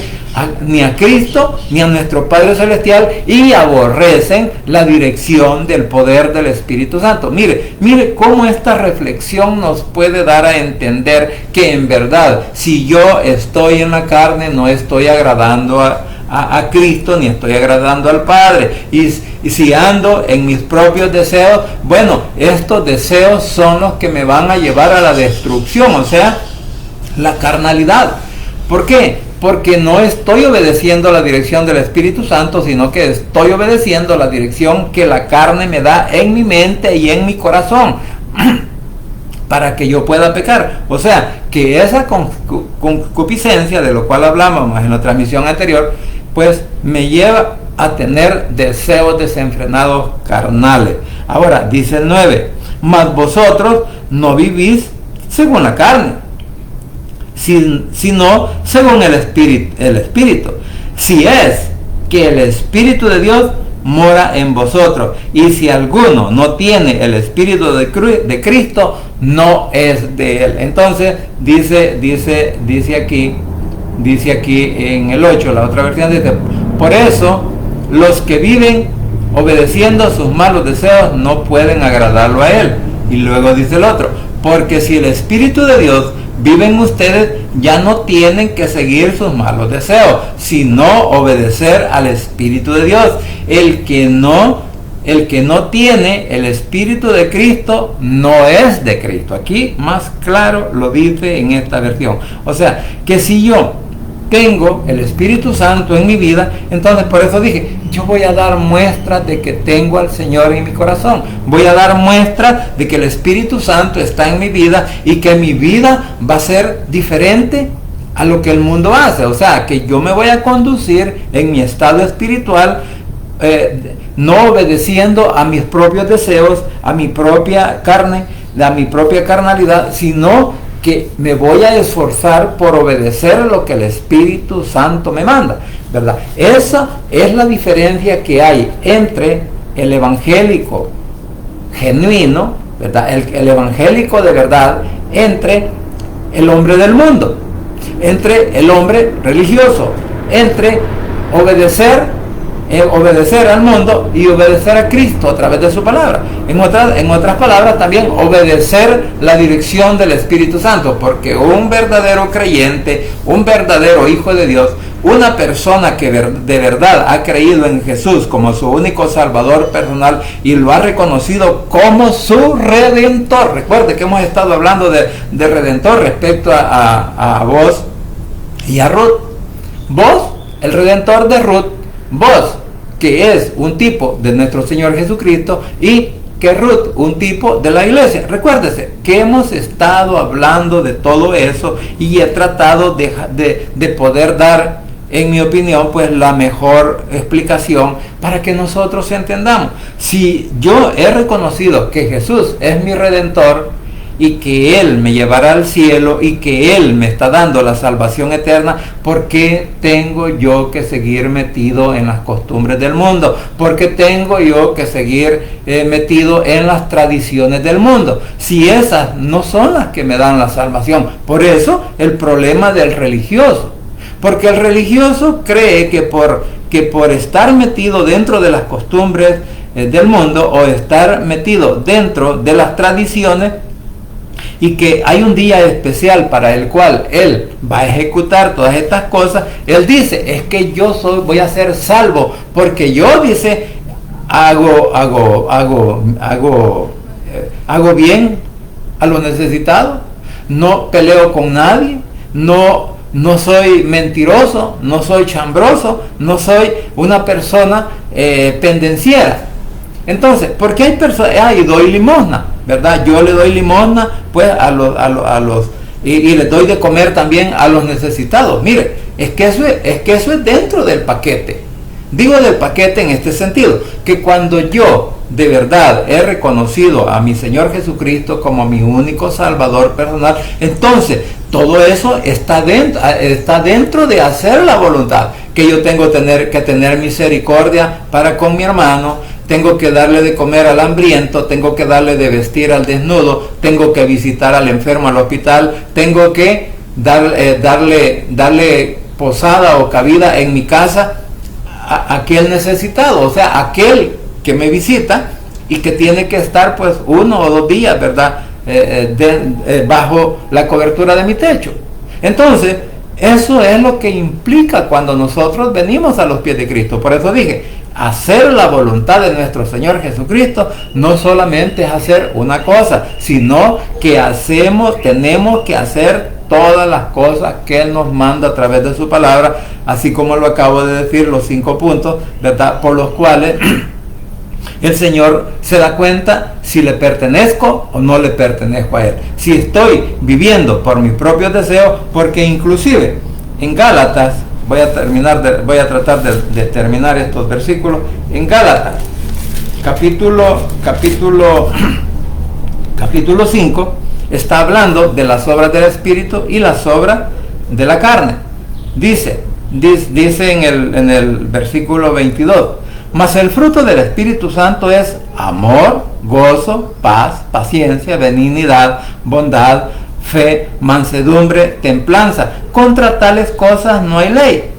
Ni a Cristo, ni a nuestro Padre Celestial, y aborrecen la dirección del poder del Espíritu Santo. Mire cómo esta reflexión nos puede dar a entender que en verdad, si yo estoy en la carne, no estoy agradando a Cristo, ni estoy agradando al Padre. Y si ando en mis propios deseos, bueno, estos deseos son los que me van a llevar a la destrucción, o sea, la carnalidad. ¿Por qué? Porque no estoy obedeciendo la dirección del Espíritu Santo, sino que estoy obedeciendo la dirección que la carne me da en mi mente y en mi corazón para que yo pueda pecar. O sea, que esa concupiscencia, de lo cual hablamos en la transmisión anterior, pues me lleva a tener deseos desenfrenados carnales. Ahora, dice el 9, mas vosotros no vivís según la carne, sino según el Espíritu. Si es que el Espíritu de Dios mora en vosotros, y si alguno no tiene el Espíritu de Cristo, no es de él. Entonces dice aquí en el 8, la otra versión dice, por eso los que viven obedeciendo sus malos deseos no pueden agradarlo a él. Y luego dice el otro, porque si el Espíritu de Dios vive en ustedes, ya no tienen que seguir sus malos deseos, sino obedecer al Espíritu de Dios. El que no tiene el Espíritu de Cristo no es de Cristo. Aquí más claro lo dice en esta versión. O sea, que si yo tengo el Espíritu Santo en mi vida, entonces por eso dije, yo voy a dar muestras de que tengo al Señor en mi corazón. Voy a dar muestras de que el Espíritu Santo está en mi vida y que mi vida va a ser diferente a lo que el mundo hace. O sea, que yo me voy a conducir en mi estado espiritual, no obedeciendo a mis propios deseos, a mi propia carne, a mi propia carnalidad, sino que me voy a esforzar por obedecer lo que el Espíritu Santo me manda, ¿verdad? Esa es la diferencia que hay entre el evangélico genuino, ¿verdad? El evangélico de verdad, entre el hombre del mundo, entre el hombre religioso, entre obedecer al mundo y obedecer a Cristo a través de su palabra. En otras palabras, también obedecer la dirección del Espíritu Santo, porque un verdadero creyente, un verdadero hijo de Dios, una persona que de verdad ha creído en Jesús como su único Salvador personal y lo ha reconocido como su Redentor. Recuerde que hemos estado hablando de Redentor respecto a vos y a Ruth. Vos, el Redentor de Ruth, vos, que es un tipo de nuestro Señor Jesucristo, y que Ruth, un tipo de la iglesia. Recuérdese que hemos estado hablando de todo eso y he tratado de poder dar, en mi opinión, pues la mejor explicación para que nosotros entendamos. Si yo he reconocido que Jesús es mi Redentor y que Él me llevará al cielo y que Él me está dando la salvación eterna, ¿por qué tengo yo que seguir metido en las costumbres del mundo? ¿Por qué tengo yo que seguir metido en las tradiciones del mundo? Si esas no son las que me dan la salvación. Por eso el problema del religioso. Porque el religioso cree que por estar metido dentro de las costumbres del mundo o estar metido dentro de las tradiciones, y que hay un día especial para el cual él va a ejecutar todas estas cosas, él dice, es que voy a ser salvo, porque yo, dice, hago bien a los necesitados, no peleo con nadie, no soy mentiroso, no soy chambroso, no soy una persona pendenciera. Entonces, ¿por qué hay personas? Y doy limosna, ¿verdad? Yo le doy limosna pues a los y les doy de comer también a los necesitados. Mire, es que eso es dentro del paquete. Digo del paquete en este sentido, que cuando yo de verdad he reconocido a mi Señor Jesucristo como mi único Salvador personal, entonces todo eso está dentro de hacer la voluntad, que yo tengo que tener misericordia para con mi hermano, tengo que darle de comer al hambriento, tengo que darle de vestir al desnudo, tengo que visitar al enfermo al hospital, tengo que darle posada o cabida en mi casa a aquel necesitado, o sea, aquel que me visita y que tiene que estar pues 1 o 2 días, ¿verdad? Bajo la cobertura de mi techo. Entonces, eso es lo que implica cuando nosotros venimos a los pies de Cristo. Por eso dije, hacer la voluntad de nuestro Señor Jesucristo no solamente es hacer una cosa, sino que tenemos que hacer todas las cosas que Él nos manda a través de su palabra, así como lo acabo de decir, los 5 puntos, ¿verdad?, por los cuales el Señor se da cuenta si le pertenezco o no le pertenezco a Él. Si estoy viviendo por mis propios deseos, porque inclusive en Gálatas, voy a tratar de terminar estos versículos. En Gálatas, capítulo 5, está hablando de las obras del Espíritu y las obras de la carne. Dice en el versículo 22, mas el fruto del Espíritu Santo es amor, gozo, paz, paciencia, benignidad, bondad, fe, mansedumbre, templanza. Contra tales cosas no hay ley.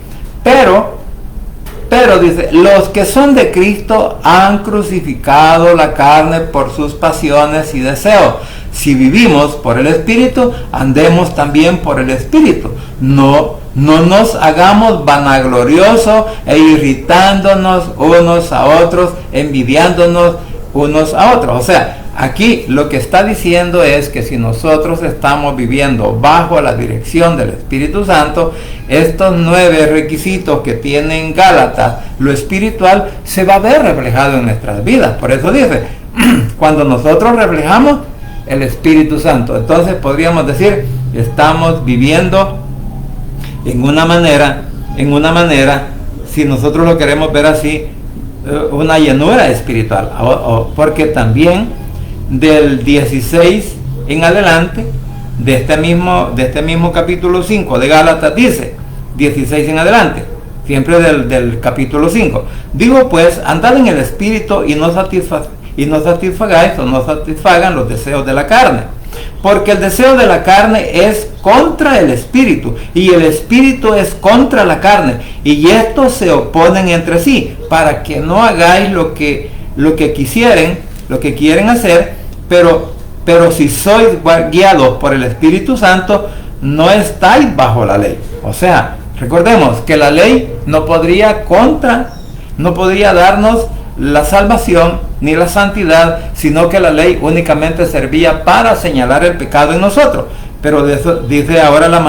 Pero dice, los que son de Cristo han crucificado la carne por sus pasiones y deseos. Si vivimos por el Espíritu, andemos también por el Espíritu. No nos hagamos vanagloriosos e irritándonos unos a otros, envidiándonos unos a otros. O sea, aquí lo que está diciendo es que si nosotros estamos viviendo bajo la dirección del Espíritu Santo, estos 9 requisitos que tienen Gálatas, lo espiritual, se va a ver reflejado en nuestras vidas. Por eso dice, cuando nosotros reflejamos el Espíritu Santo, entonces podríamos decir, estamos viviendo en una manera, si nosotros lo queremos ver así, una llenura espiritual, porque también del 16 en adelante, de este mismo capítulo 5 de Gálatas, dice, 16 en adelante, siempre del capítulo 5, digo pues, andad en el Espíritu y no satisfagáis o no satisfagan los deseos de la carne, porque el deseo de la carne es contra el Espíritu y el Espíritu es contra la carne, y estos se oponen entre sí, para que no hagáis lo que quieren hacer, pero si sois guiados por el Espíritu Santo, no estáis bajo la ley. O sea, recordemos que la ley no podría darnos la salvación ni la santidad, sino que la ley únicamente servía para señalar el pecado en nosotros. Pero de eso dice ahora la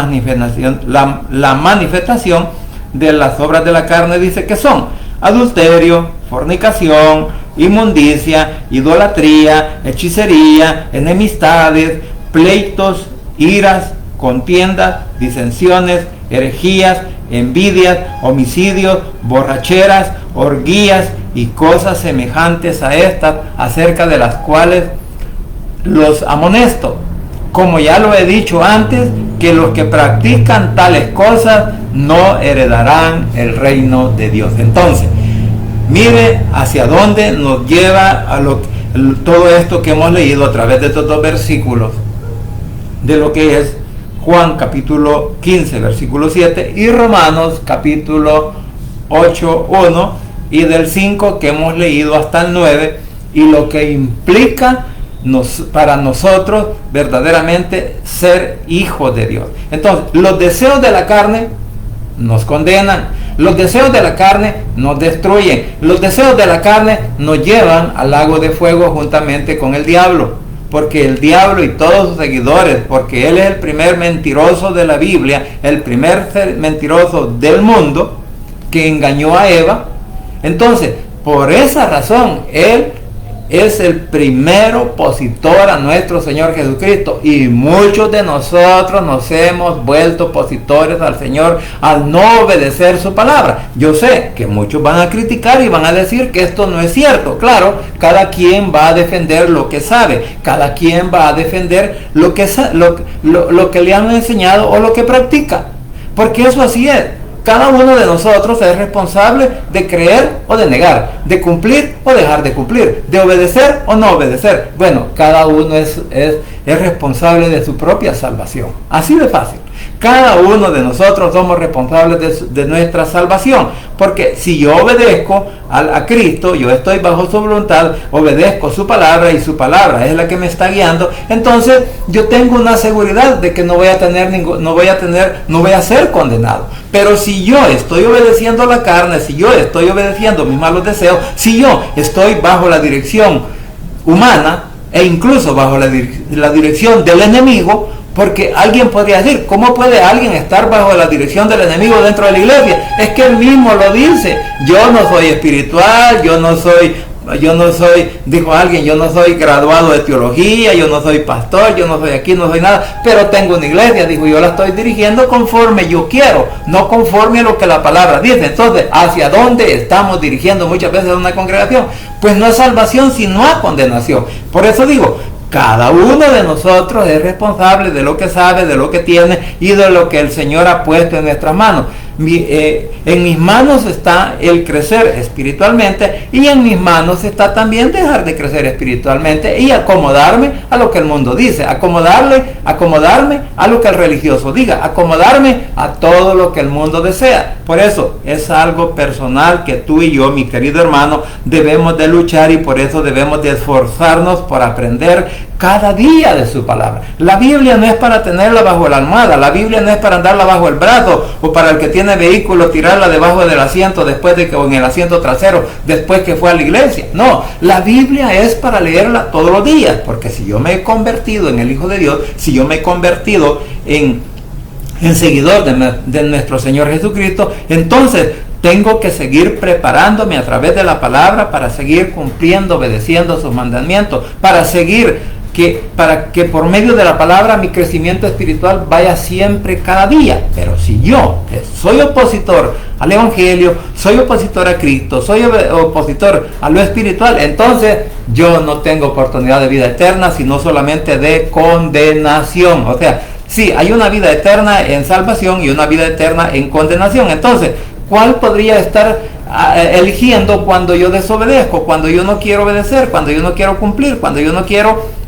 manifestación de las obras de la carne, dice que son adulterio, fornicación, inmundicia, idolatría, hechicería, enemistades, pleitos, iras, contiendas, disensiones, herejías, envidias, homicidios, borracheras, orgías y cosas semejantes a estas, acerca de las cuales los amonesto, como ya lo he dicho antes, que los que practican tales cosas no heredarán el reino de Dios. Entonces, mire hacia dónde nos lleva todo esto que hemos leído a través de estos 2 versículos, de lo que es Juan capítulo 15, versículo 7, y Romanos capítulo 8, 1, y del 5 que hemos leído hasta el 9, y lo que implica para nosotros verdaderamente ser hijos de Dios. Entonces, los deseos de la carne nos condenan, los deseos de la carne nos destruyen, los deseos de la carne nos llevan al lago de fuego juntamente con el diablo, porque el diablo y todos sus seguidores, porque él es el primer mentiroso de la Biblia, el primer mentiroso del mundo que engañó a Eva. Entonces, por esa razón, él es el primer opositor a nuestro Señor Jesucristo, y muchos de nosotros nos hemos vuelto opositores al Señor al no obedecer su palabra. Yo sé que muchos van a criticar y van a decir que esto no es cierto. Claro, cada quien va a defender lo que sabe, cada quien va a defender lo que le han enseñado o lo que practica, porque eso así es. cada uno de nosotros es responsable de creer o de negar, de cumplir o dejar de cumplir, de obedecer o no obedecer. Bueno, cada uno es responsable de su propia salvación. Así de fácil. Cada uno de nosotros somos responsables de nuestra salvación, porque si yo obedezco a Cristo, yo estoy bajo su voluntad, obedezco su palabra y su palabra es la que me está guiando, entonces yo tengo una seguridad de que no voy a ser condenado. Pero si yo estoy obedeciendo a la carne, si yo estoy obedeciendo mis malos deseos, si yo estoy bajo la dirección humana e incluso bajo la dirección del enemigo, porque alguien podría decir, ¿cómo puede alguien estar bajo la dirección del enemigo dentro de la iglesia? Es que él mismo lo dice. Yo no soy espiritual, yo no soy, dijo alguien, yo no soy graduado de teología, yo no soy pastor, yo no soy aquí, no soy nada, pero tengo una iglesia, dijo, yo la estoy dirigiendo conforme yo quiero, no conforme a lo que la palabra dice. Entonces, ¿hacia dónde estamos dirigiendo muchas veces a una congregación? Pues no a salvación, sino a condenación. Por eso digo, cada uno de nosotros es responsable de lo que sabe, de lo que tiene y de lo que el Señor ha puesto en nuestras manos. En mis manos está el crecer espiritualmente y en mis manos está también dejar de crecer espiritualmente y acomodarme a lo que el mundo dice, acomodarme a lo que el religioso diga, acomodarme a todo lo que el mundo desea. Por eso es algo personal que tú y yo, mi querido hermano, debemos de luchar y por eso debemos de esforzarnos por aprender cada día de su palabra. La Biblia no es para tenerla bajo la almohada, la Biblia no es para andarla bajo el brazo o para el que tiene vehículo tirarla debajo del asiento o en el asiento trasero después que fue a la iglesia. No, la Biblia es para leerla todos los días, porque si yo me he convertido en el Hijo de Dios, si yo me he convertido en seguidor de nuestro Señor Jesucristo, entonces tengo que seguir preparándome a través de la palabra para seguir cumpliendo, obedeciendo sus mandamientos, para que por medio de la palabra mi crecimiento espiritual vaya siempre cada día. Pero si yo soy opositor al Evangelio, soy opositor a Cristo, soy opositor a lo espiritual, entonces yo no tengo oportunidad de vida eterna, sino solamente de condenación. O sea, sí, hay una vida eterna en salvación y una vida eterna en condenación. Entonces, ¿cuál podría estar eligiendo cuando yo desobedezco, cuando yo no quiero obedecer, cuando yo no quiero cumplir, cuando yo no quiero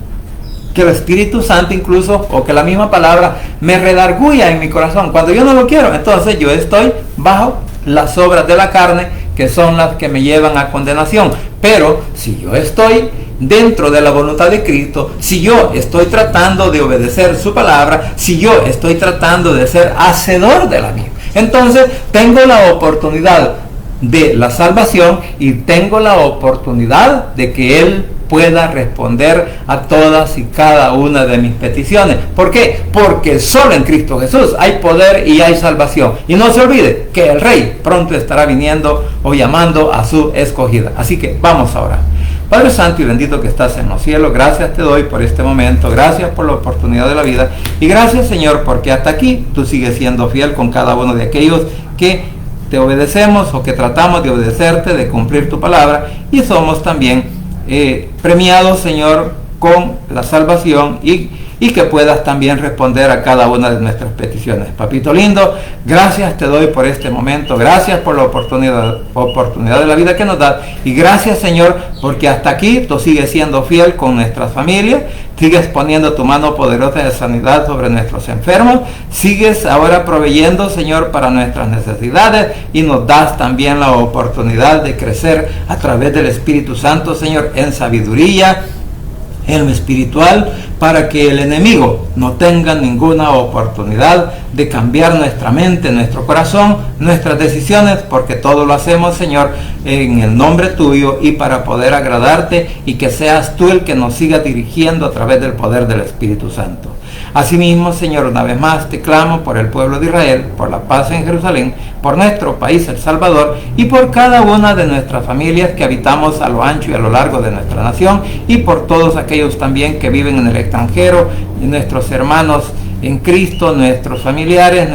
que el Espíritu Santo incluso, o que la misma palabra me redarguya en mi corazón? Cuando yo no lo quiero, entonces yo estoy bajo las obras de la carne, que son las que me llevan a condenación. Pero si yo estoy dentro de la voluntad de Cristo, si yo estoy tratando de obedecer su palabra, si yo estoy tratando de ser hacedor de la misma, entonces tengo la oportunidad de la salvación y tengo la oportunidad de que Él pueda responder a todas y cada una de mis peticiones. ¿Por qué? Porque solo en Cristo Jesús hay poder y hay salvación. Y no se olvide que el Rey pronto estará viniendo o llamando a su escogida. Así que vamos ahora. Padre Santo y bendito que estás en los cielos, gracias te doy por este momento, gracias por la oportunidad de la vida y gracias, Señor, porque hasta aquí tú sigues siendo fiel con cada uno de aquellos que te obedecemos o que tratamos de obedecerte, de cumplir tu palabra, y somos también premiados, Señor, con la salvación y que puedas también responder a cada una de nuestras peticiones. Papito lindo, gracias te doy por este momento, gracias por la oportunidad de la vida que nos das, y gracias, Señor, porque hasta aquí tú sigues siendo fiel con nuestras familias, sigues poniendo tu mano poderosa de sanidad sobre nuestros enfermos, sigues ahora proveyendo, Señor, para nuestras necesidades, y nos das también la oportunidad de crecer a través del Espíritu Santo, Señor, en sabiduría, en lo espiritual, para que el enemigo no tenga ninguna oportunidad de cambiar nuestra mente, nuestro corazón, nuestras decisiones, porque todo lo hacemos, Señor, en el nombre tuyo y para poder agradarte, y que seas tú el que nos siga dirigiendo a través del poder del Espíritu Santo. Asimismo, Señor, una vez más te clamo por el pueblo de Israel, por la paz en Jerusalén, por nuestro país, El Salvador, y por cada una de nuestras familias que habitamos a lo ancho y a lo largo de nuestra nación, y por todos aquellos también que viven en el extranjero, y nuestros hermanos en Cristo, nuestros familiares,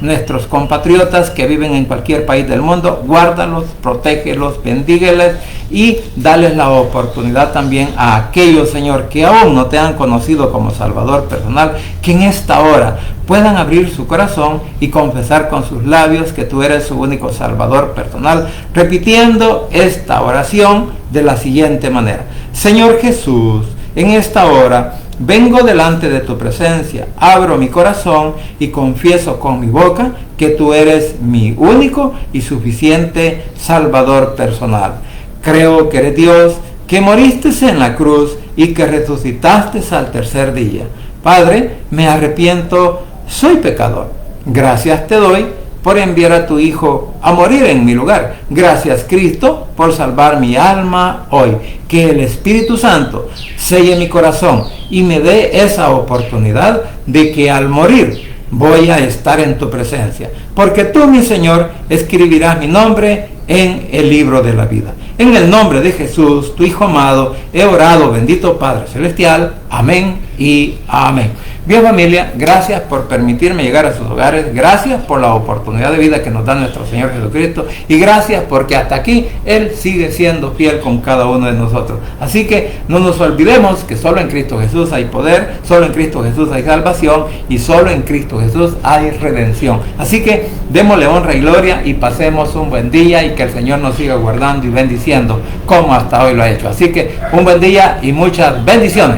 nuestros compatriotas que viven en cualquier país del mundo. Guárdalos, protégelos, bendígueles y dales la oportunidad también a aquellos, Señor, que aún no te han conocido como Salvador personal, que en esta hora puedan abrir su corazón y confesar con sus labios que tú eres su único Salvador personal, repitiendo esta oración de la siguiente manera: Señor Jesús, en esta hora vengo delante de tu presencia, abro mi corazón y confieso con mi boca que tú eres mi único y suficiente Salvador personal. Creo que eres Dios, que moriste en la cruz y que resucitaste al tercer día. Padre, me arrepiento, soy pecador. Gracias te doy por enviar a tu Hijo a morir en mi lugar. Gracias, Cristo, por salvar mi alma hoy. Que el Espíritu Santo selle mi corazón y me dé esa oportunidad de que al morir voy a estar en tu presencia. Porque tú, mi Señor, escribirás mi nombre en el libro de la vida. En el nombre de Jesús, tu Hijo amado, he orado, bendito Padre Celestial. Amén y amén. Bien, familia, gracias por permitirme llegar a sus hogares, gracias por la oportunidad de vida que nos da nuestro Señor Jesucristo y gracias porque hasta aquí Él sigue siendo fiel con cada uno de nosotros. Así que no nos olvidemos que solo en Cristo Jesús hay poder, solo en Cristo Jesús hay salvación y solo en Cristo Jesús hay redención. Así que démosle honra y gloria y pasemos un buen día y que el Señor nos siga guardando y bendiciendo como hasta hoy lo ha hecho. Así que un buen día y muchas bendiciones.